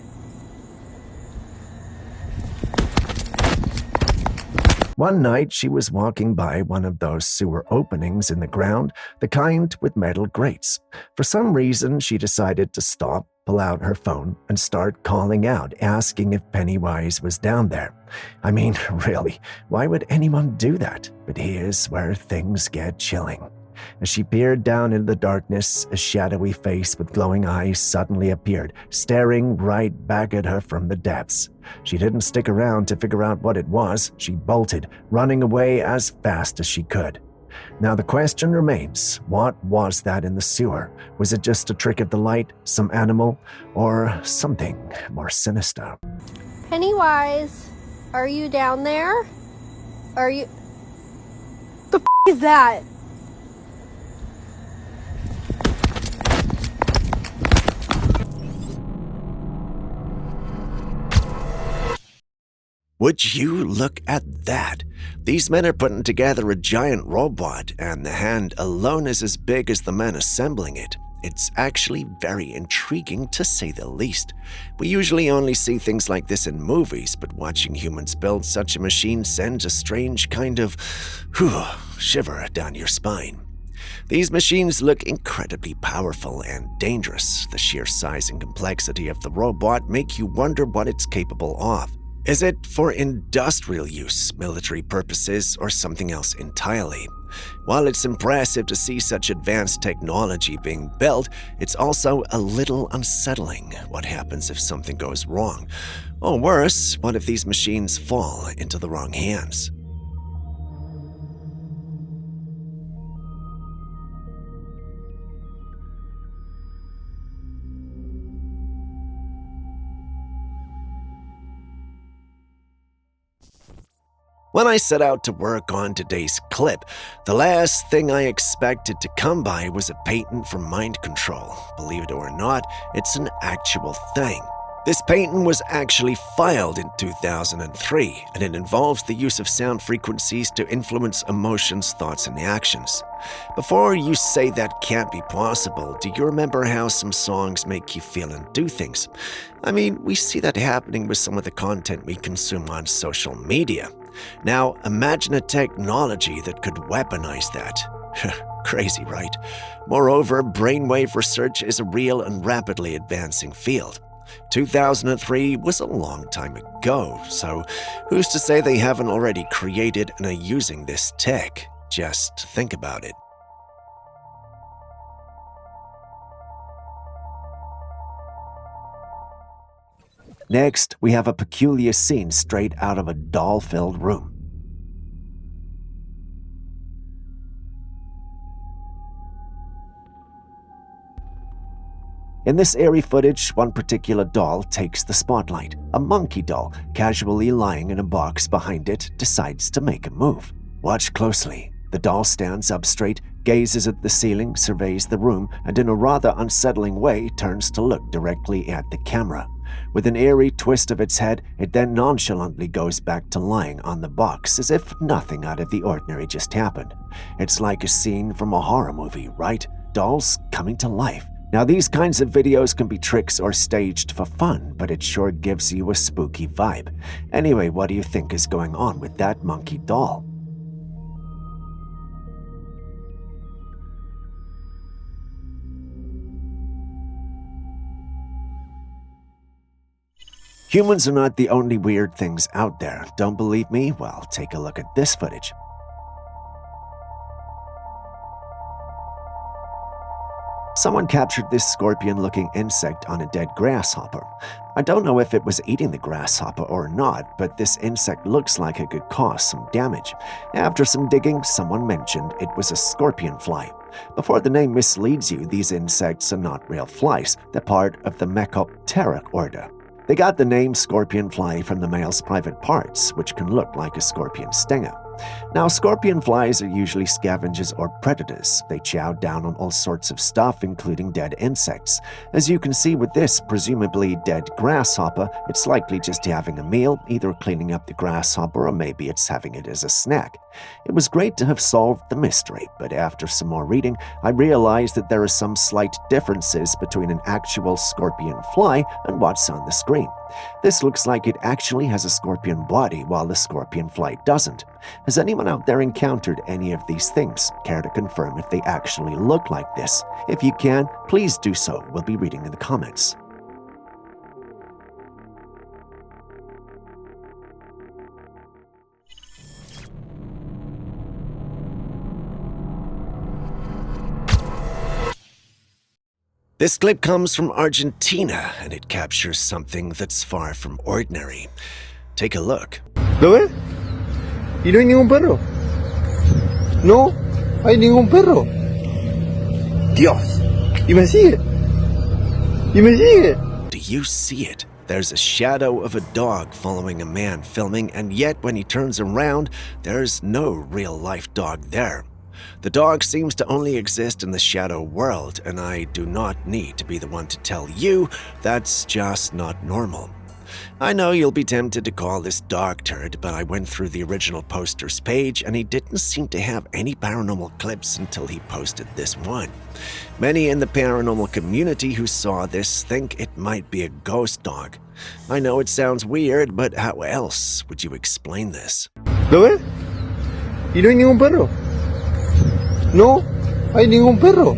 One night, she was walking by one of those sewer openings in the ground, the kind with metal grates. For some reason, she decided to stop, pull out her phone, and start calling out, asking if Pennywise was down there. I mean, really, why would anyone do that? But here's where things get chilling. As she peered down into the darkness, a shadowy face with glowing eyes suddenly appeared, staring right back at her from the depths. She didn't stick around to figure out what it was. She bolted, running away as fast as she could. Now the question remains, what was that in the sewer? Was it just a trick of the light, some animal, or something more sinister? Pennywise, are you down there? Are you... The is that? Would you look at that? These men are putting together a giant robot, and the hand alone is as big as the men assembling it. It's actually very intriguing, to say the least. We usually only see things like this in movies, but watching humans build such a machine sends a strange kind of shiver down your spine. These machines look incredibly powerful and dangerous. The sheer size and complexity of the robot make you wonder what it's capable of. Is it for industrial use, military purposes, or something else entirely? While it's impressive to see such advanced technology being built, it's also a little unsettling. What happens if something goes wrong? Or worse, what if these machines fall into the wrong hands? When I set out to work on today's clip, the last thing I expected to come by was a patent for mind control. Believe it or not, it's an actual thing. This patent was actually filed in 2003, and it involves the use of sound frequencies to influence emotions, thoughts, and actions. Before you say that can't be possible, do you remember how some songs make you feel and do things? I mean, we see that happening with some of the content we consume on social media. Now, imagine a technology that could weaponize that. Crazy, right? Moreover, brainwave research is a real and rapidly advancing field. 2003 was a long time ago, so who's to say they haven't already created and are using this tech? Just think about it. Next, we have a peculiar scene straight out of a doll-filled room. In this eerie footage, one particular doll takes the spotlight. A monkey doll, casually lying in a box behind it, decides to make a move. Watch closely. The doll stands up straight, gazes at the ceiling, surveys the room, and in a rather unsettling way turns to look directly at the camera. With an eerie twist of its head, it then nonchalantly goes back to lying on the box as if nothing out of the ordinary just happened. It's like a scene from a horror movie, right? Dolls coming to life. Now, these kinds of videos can be tricks or staged for fun, but it sure gives you a spooky vibe. Anyway, what do you think is going on with that monkey doll? Humans are not the only weird things out there. Don't believe me? Well, take a look at this footage. Someone captured this scorpion-looking insect on a dead grasshopper. I don't know if it was eating the grasshopper or not, but this insect looks like it could cause some damage. After some digging, someone mentioned it was a scorpion fly. Before the name misleads you, these insects are not real flies. They're part of the Mecoptera order. They got the name scorpion fly from the male's private parts, which can look like a scorpion stinger. Now, scorpion flies are usually scavengers or predators. They chow down on all sorts of stuff, including dead insects. As you can see with this presumably dead grasshopper, it's likely just having a meal, either cleaning up the grasshopper or maybe it's having it as a snack. It was great to have solved the mystery, but after some more reading, I realized that there are some slight differences between an actual scorpion fly and what's on the screen. This looks like it actually has a scorpion body while the scorpion fly doesn't. Has anyone out there encountered any of these things? Care to confirm if they actually look like this? If you can, please do so. We'll be reading in the comments. This clip comes from Argentina, and it captures something that's far from ordinary. Take a look. ¿Lo ves? Y no hay ningún perro. No hay ningún perro. Dios. Y me sigue. Y me sigue. Do you see it? There's a shadow of a dog following a man filming, and yet when he turns around, there's no real-life dog there. The dog seems to only exist in the shadow world, and I do not need to be the one to tell you that's just not normal. I know you'll be tempted to call this dog turd, but I went through the original poster's page and he didn't seem to have any paranormal clips until he posted this one. Many in the paranormal community who saw this think it might be a ghost dog. I know it sounds weird, but how else would you explain this? ¿Lo ves? Y no hay ningún perro. No hay ningún perro.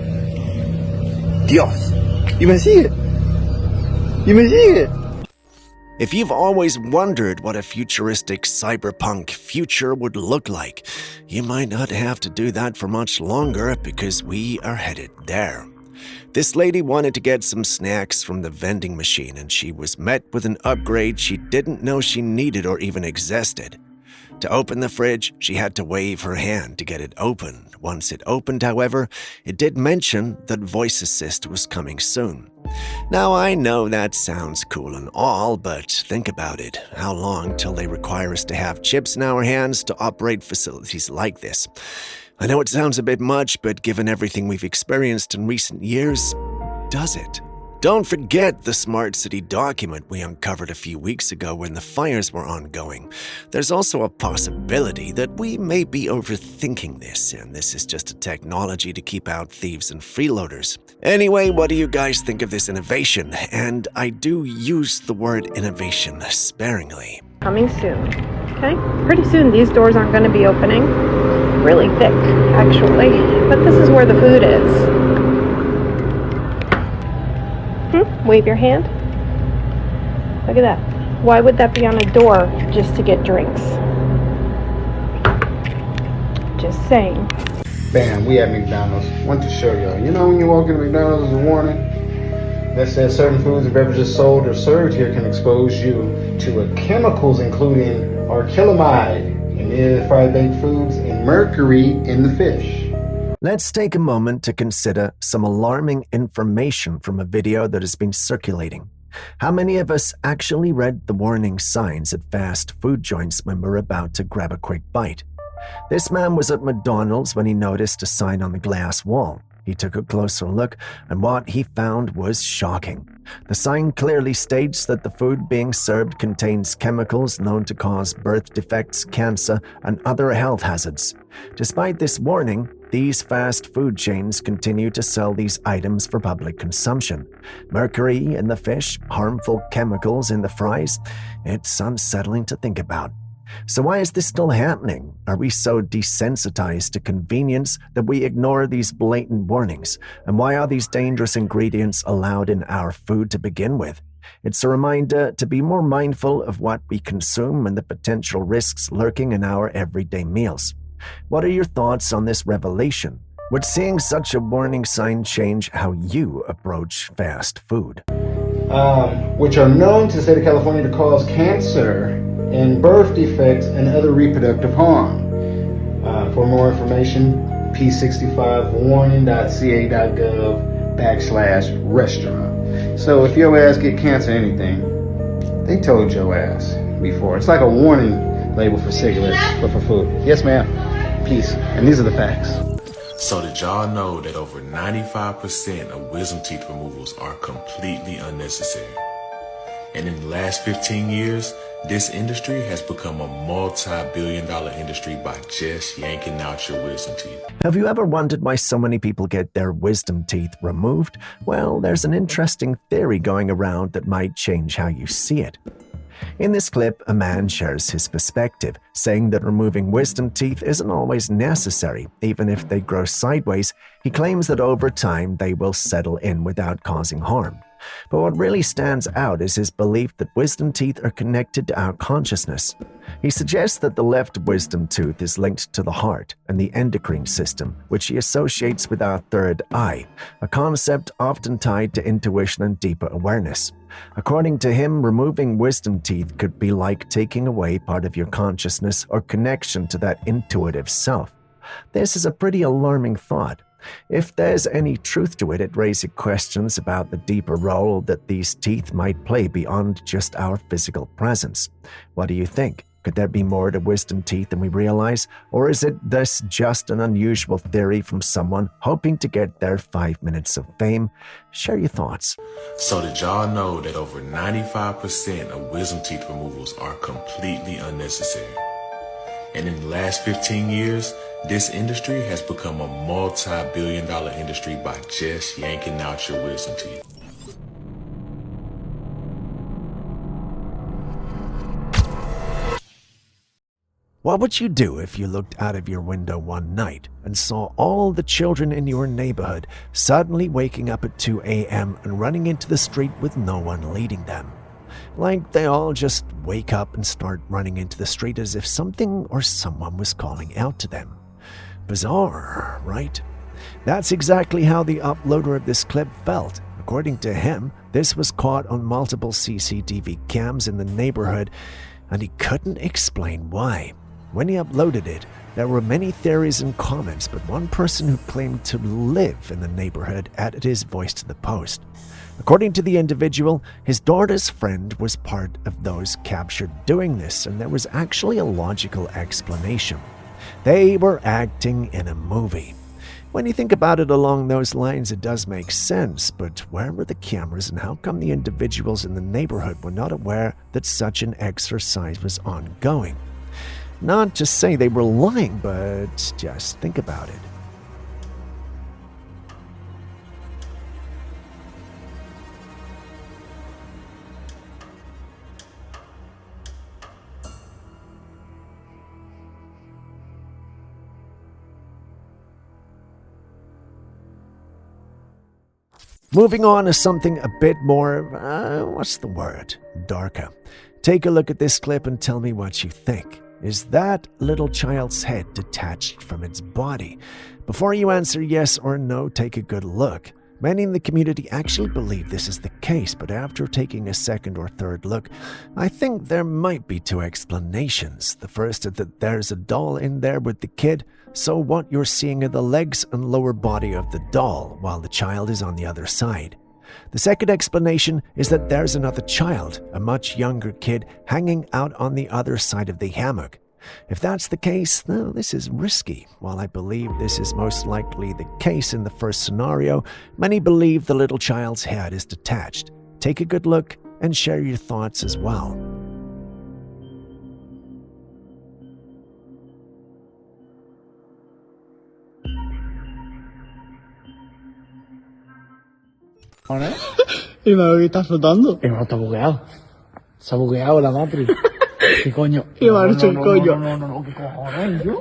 Dios. Y me sigue. Y me sigue. If you've always wondered what a futuristic cyberpunk future would look like, you might not have to do that for much longer because we are headed there. This lady wanted to get some snacks from the vending machine and she was met with an upgrade she didn't know she needed or even existed. To open the fridge, she had to wave her hand to get it open. Once it opened, however, it did mention that voice assist was coming soon. Now, I know that sounds cool and all, but think about it. How long till they require us to have chips in our hands to operate facilities like this? I know it sounds a bit much, but given everything we've experienced in recent years, does it? Don't forget the Smart City document we uncovered a few weeks ago when the fires were ongoing. There's also a possibility that we may be overthinking this, and this is just a technology to keep out thieves and freeloaders. Anyway, what do you guys think of this innovation? And I do use the word innovation sparingly. Coming soon. Okay? Pretty soon these doors aren't going to be opening. Really thick, actually. But this is where the food is. Wave your hand. Look at that. Why would that be on a door just to get drinks? Just saying. Bam, we at McDonald's. Want to show y'all. You know when you walk into McDonald's, there's a warning that says certain foods and beverages sold or served here can expose you to chemicals including acrylamide in the fried baked foods and mercury in the fish. Let's take a moment to consider some alarming information from a video that has been circulating. How many of us actually read the warning signs at fast food joints when we're about to grab a quick bite? This man was at McDonald's when he noticed a sign on the glass wall. He took a closer look, and what he found was shocking. The sign clearly states that the food being served contains chemicals known to cause birth defects, cancer, and other health hazards. Despite this warning, these fast food chains continue to sell these items for public consumption. Mercury in the fish, harmful chemicals in the fries. It's unsettling to think about. So why is this still happening? Are we so desensitized to convenience that we ignore these blatant warnings? And why are these dangerous ingredients allowed in our food to begin with? It's a reminder to be more mindful of what we consume and the potential risks lurking in our everyday meals. What are your thoughts on this revelation? Would seeing such a warning sign change how you approach fast food? Which are known to the state of California to cause cancer and birth defects and other reproductive harm. For more information, p65warning.ca.gov/restaurant. So if your ass get cancer or anything, they told your ass before. It's like a warning label for cigarettes, but for food. Yes, ma'am. Peace. And these are the facts. So did y'all know that over 95% of wisdom teeth removals are completely unnecessary? And in the last 15 years, this industry has become a multi-billion-dollar industry by just yanking out your wisdom teeth. Have you ever wondered why so many people get their wisdom teeth removed? Well, there's an interesting theory going around that might change how you see it. In this clip, a man shares his perspective, saying that removing wisdom teeth isn't always necessary. Even if they grow sideways, he claims that over time they will settle in without causing harm. But what really stands out is his belief that wisdom teeth are connected to our consciousness. He suggests that the left wisdom tooth is linked to the heart and the endocrine system, which he associates with our third eye, a concept often tied to intuition and deeper awareness. According to him, removing wisdom teeth could be like taking away part of your consciousness or connection to that intuitive self. This is a pretty alarming thought. If there's any truth to it, it raises questions about the deeper role that these teeth might play beyond just our physical presence. What do you think? Could there be more to wisdom teeth than we realize? Or is this just an unusual theory from someone hoping to get their 5 minutes of fame? Share your thoughts. So did y'all know that over 95% of wisdom teeth removals are completely unnecessary? And in the last 15 years, this industry has become a multi-billion-dollar industry by just yanking out your wisdom teeth. What would you do if you looked out of your window one night and saw all the children in your neighborhood suddenly waking up at 2 a.m. and running into the street with no one leading them? Like they all just wake up and start running into the street as if something or someone was calling out to them. Bizarre, right? That's exactly how the uploader of this clip felt. According to him, this was caught on multiple CCTV cams in the neighborhood, and he couldn't explain why. When he uploaded it, there were many theories and comments, but one person who claimed to live in the neighborhood added his voice to the post. According to the individual, his daughter's friend was part of those captured doing this, and there was actually a logical explanation. They were acting in a movie. When you think about it along those lines, it does make sense, but where were the cameras and how come the individuals in the neighborhood were not aware that such an exercise was ongoing? Not to say they were lying, but just think about it. Moving on to something a bit more, what's the word? Darker. Take a look at this clip and tell me what you think. Is that little child's head detached from its body? Before you answer yes or no, take a good look. Many in the community actually believe this is the case, but after taking a second or third look, I think there might be two explanations. The first is that there's a doll in there with the kid, so what you're seeing are the legs and lower body of the doll, while the child is on the other side. The second explanation is that there's another child, a much younger kid, hanging out on the other side of the hammock. If that's the case, no, this is risky. While I believe this is most likely the case in the first scenario, many believe the little child's head is detached. Take a good look and share your thoughts as well. ¿Y me estás flotando? Está bugueado. Se ha bugueado la Matrix. ¿Qué coño? ¿Qué marcha el coño? No, ¿qué cojones, yo?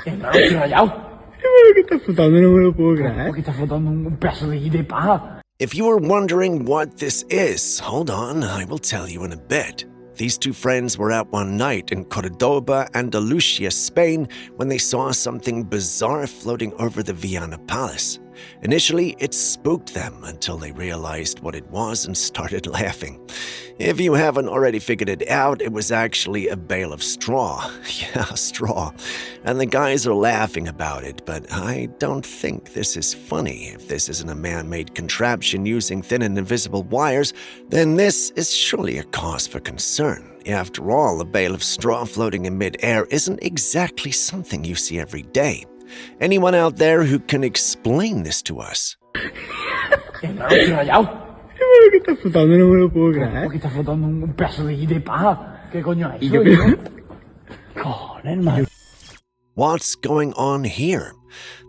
Estoy rayado. ¿Qué está flotando? No me lo puedo creer. ¿Qué está flotando un pedazo de paja? If you were wondering what this is, hold on, I will tell you in a bit. These two friends were out one night in Cordoba, Andalusia, Spain, when they saw something bizarre floating over the Viana Palace. Initially, it spooked them until they realized what it was and started laughing. If you haven't already figured it out, it was actually a bale of straw. Yeah, straw. And the guys are laughing about it, but I don't think this is funny. If this isn't a man-made contraption using thin and invisible wires, then this is surely a cause for concern. After all, a bale of straw floating in mid-air isn't exactly something you see every day. Anyone out there who can explain this to us? ¿Qué está flotando? No me lo puedo creer. ¿Qué está flotando un pedazo de paja? ¿Qué coño es eso? Cojones, man. What's going on here?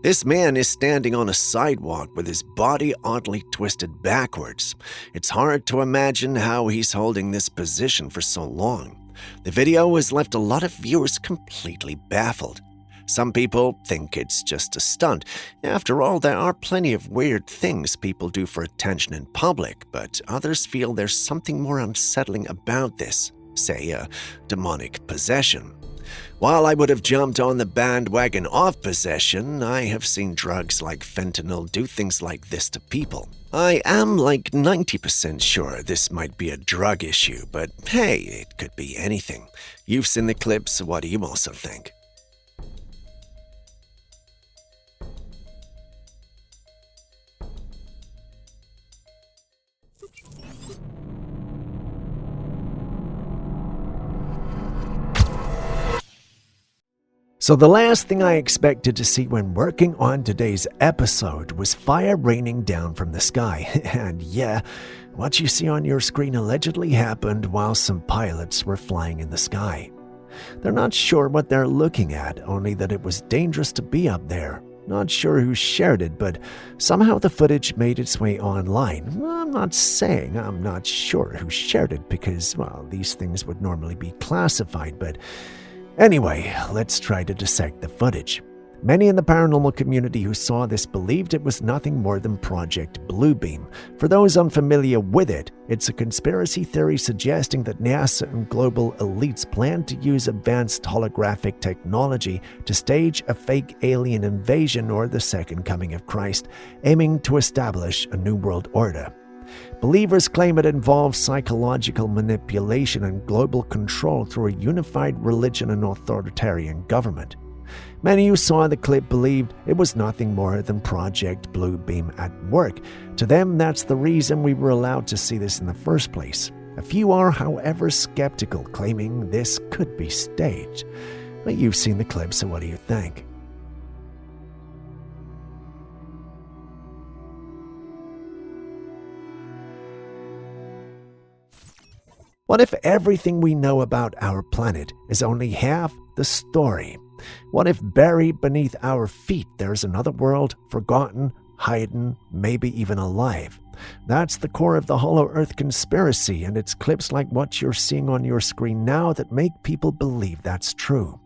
This man is standing on a sidewalk with his body oddly twisted backwards. It's hard to imagine how he's holding this position for so long. The video has left a lot of viewers completely baffled. Some people think it's just a stunt. After all, there are plenty of weird things people do for attention in public, but others feel there's something more unsettling about this, say a demonic possession. While I would have jumped on the bandwagon of possession, I have seen drugs like fentanyl do things like this to people. I am like 90% sure this might be a drug issue, but hey, it could be anything. You've seen the clips, so what do you also think? So the last thing I expected to see when working on today's episode was fire raining down from the sky. And yeah, what you see on your screen allegedly happened while some pilots were flying in the sky. They're not sure what they're looking at, only that it was dangerous to be up there. Not sure who shared it, but somehow the footage made its way online. I'm not saying I'm not sure who shared it because, well, these things would normally be classified, but anyway, let's try to dissect the footage. Many in the paranormal community who saw this believed it was nothing more than Project Bluebeam. For those unfamiliar with it, it's a conspiracy theory suggesting that NASA and global elites plan to use advanced holographic technology to stage a fake alien invasion or the second coming of Christ, aiming to establish a new world order. Believers claim it involves psychological manipulation and global control through a unified religion and authoritarian government. Many who saw the clip believed it was nothing more than Project Bluebeam at work. To them, that's the reason we were allowed to see this in the first place. A few are, however, skeptical, claiming this could be staged. But you've seen the clip, so what do you think? What if everything we know about our planet is only half the story? What if buried beneath our feet there's another world, forgotten, hidden, maybe even alive? That's the core of the Hollow Earth conspiracy, and it's clips like what you're seeing on your screen now that make people believe that's true.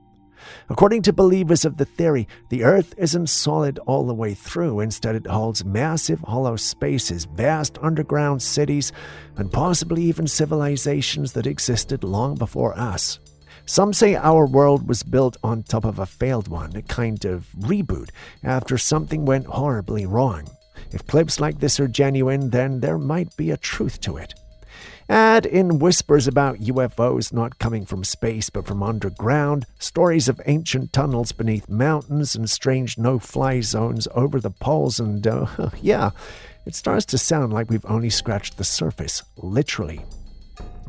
According to believers of the theory, the Earth isn't solid all the way through. Instead, it holds massive hollow spaces, vast underground cities, and possibly even civilizations that existed long before us. Some say our world was built on top of a failed one, a kind of reboot, after something went horribly wrong. If clips like this are genuine, then there might be a truth to it. Add in whispers about UFOs not coming from space but from underground, stories of ancient tunnels beneath mountains and strange no-fly zones over the poles, and yeah, it starts to sound like we've only scratched the surface, literally.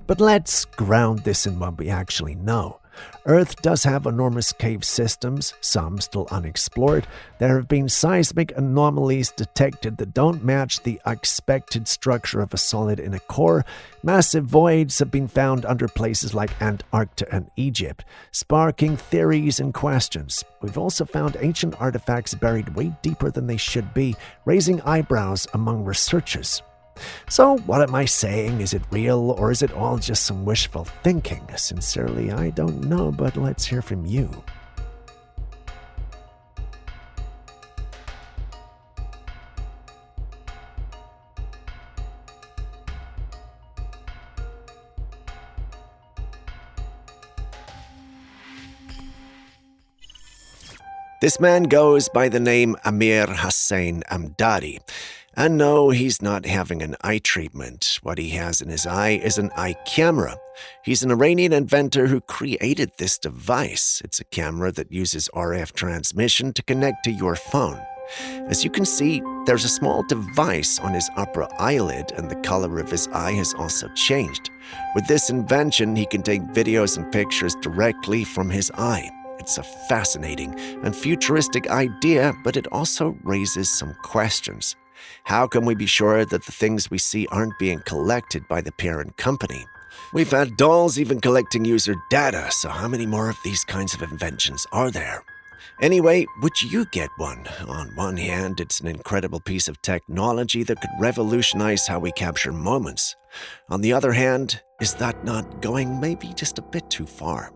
But let's ground this in what we actually know. Earth does have enormous cave systems, some still unexplored. There have been seismic anomalies detected that don't match the expected structure of a solid in a core. Massive voids have been found under places like Antarctica and Egypt, sparking theories and questions. We've also found ancient artifacts buried way deeper than they should be, raising eyebrows among researchers. So, what am I saying? Is it real, or is it all just some wishful thinking? Sincerely, I don't know, but let's hear from you. This man goes by the name Amir Hussein Amdadi. And no, he's not having an eye treatment. What he has in his eye is an eye camera. He's an Iranian inventor who created this device. It's a camera that uses RF transmission to connect to your phone. As you can see, there's a small device on his upper eyelid, and the color of his eye has also changed. With this invention, he can take videos and pictures directly from his eye. It's a fascinating and futuristic idea, but it also raises some questions. How can we be sure that the things we see aren't being collected by the parent company? We've had dolls even collecting user data, so how many more of these kinds of inventions are there? Anyway, would you get one? On one hand, it's an incredible piece of technology that could revolutionize how we capture moments. On the other hand, is that not going maybe just a bit too far?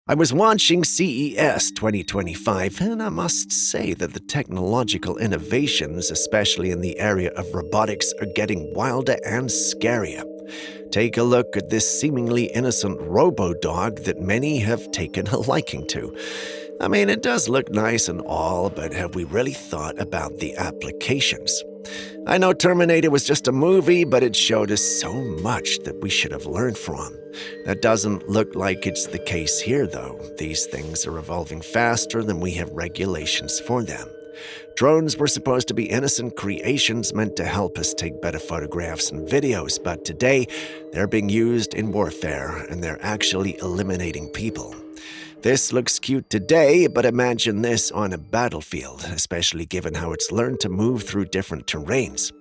I was watching CES 2025, and I must say that the technological innovations, especially in the area of robotics, are getting wilder and scarier. Take a look at this seemingly innocent robo-dog that many have taken a liking to. I mean, it does look nice and all, but have we really thought about the applications? I know Terminator was just a movie, but it showed us so much that we should have learned from. That doesn't look like it's the case here, though. These things are evolving faster than we have regulations for them. Drones were supposed to be innocent creations meant to help us take better photographs and videos, but today they're being used in warfare, and they're actually eliminating people. This looks cute today, but imagine this on a battlefield, especially given how it's learned to move through different terrains.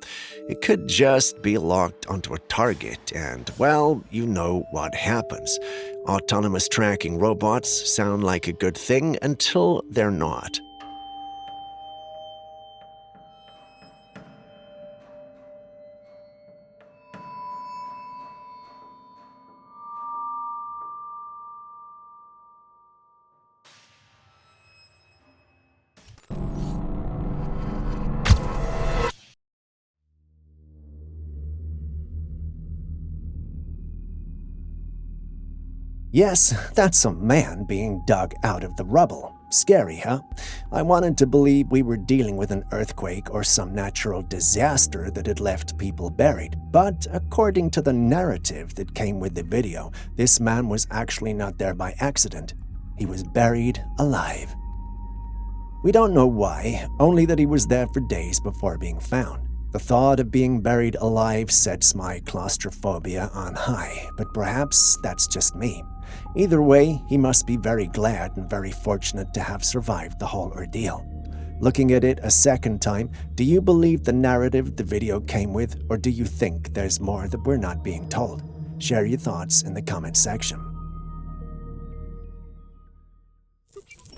It could just be locked onto a target, and, well, you know what happens. Autonomous tracking robots sound like a good thing until they're not. Yes, that's a man being dug out of the rubble. Scary, huh? I wanted to believe we were dealing with an earthquake or some natural disaster that had left people buried. But according to the narrative that came with the video, this man was actually not there by accident. He was buried alive. We don't know why, only that he was there for days before being found. The thought of being buried alive sets my claustrophobia on high, but perhaps that's just me. Either way, he must be very glad and very fortunate to have survived the whole ordeal. Looking at it a second time, do you believe the narrative the video came with, or do you think there's more that we're not being told? Share your thoughts in the comment section.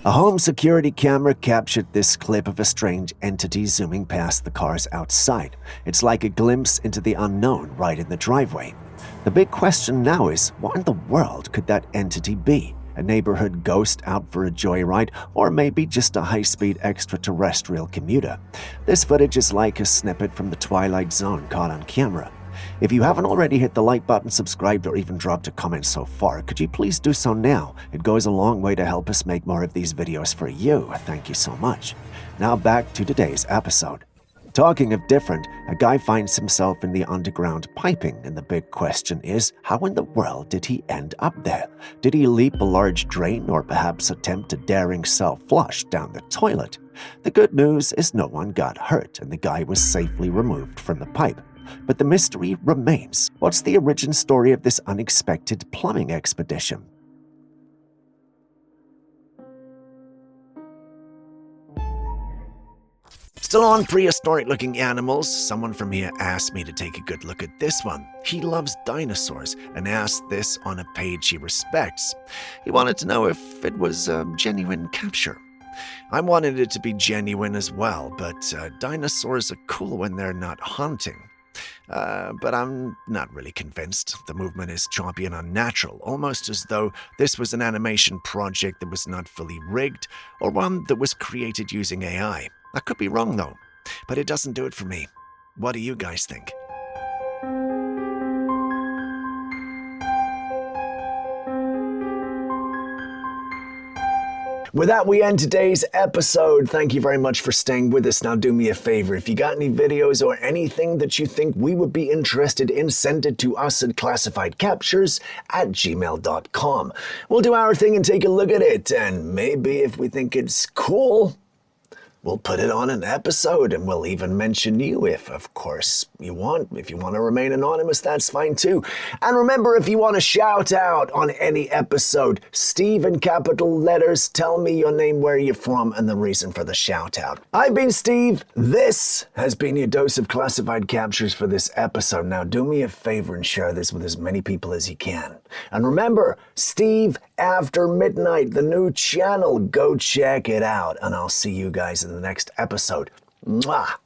A home security camera captured this clip of a strange entity zooming past the cars outside. It's like a glimpse into the unknown right in the driveway. The big question now is, what in the world could that entity be? A neighborhood ghost out for a joyride, or maybe just a high-speed extraterrestrial commuter? This footage is like a snippet from the Twilight Zone caught on camera. If you haven't already hit the like button, subscribed, or even dropped a comment so far, could you please do so now? It goes a long way to help us make more of these videos for you. Thank you so much. Now back to today's episode. Talking of different, a guy finds himself in the underground piping, and the big question is, how in the world did he end up there? Did he leap a large drain or perhaps attempt a daring self-flush down the toilet? The good news is no one got hurt, and the guy was safely removed from the pipe. But the mystery remains. What's the origin story of this unexpected plumbing expedition? Still on prehistoric-looking animals, someone from here asked me to take a good look at this one. He loves dinosaurs and asked this on a page he respects. He wanted to know if it was a genuine capture. I wanted it to be genuine as well, but dinosaurs are cool when they're not hunting. But I'm not really convinced. The movement is choppy and unnatural, almost as though this was an animation project that was not fully rigged or one that was created using AI. I could be wrong though, but it doesn't do it for me. What do you guys think? With that, we end today's episode. Thank you very much for staying with us. Now, do me a favor. If you got any videos or anything that you think we would be interested in, send it to us at classifiedcaptures@gmail.com. We'll do our thing and take a look at it. And maybe if we think it's cool, we'll put it on an episode, and we'll even mention you if, of course, you want. If you want to remain anonymous, that's fine too. And remember, if you want to shout out on any episode, Steve in capital letters, tell me your name, where you're from, and the reason for the shout out. I've been Steve. This has been your dose of classified captures for this episode. Now, do me a favor and share this with as many people as you can. And remember, Steve After Midnight, the new channel. Go check it out, and I'll see you guys in the next episode. Mwah!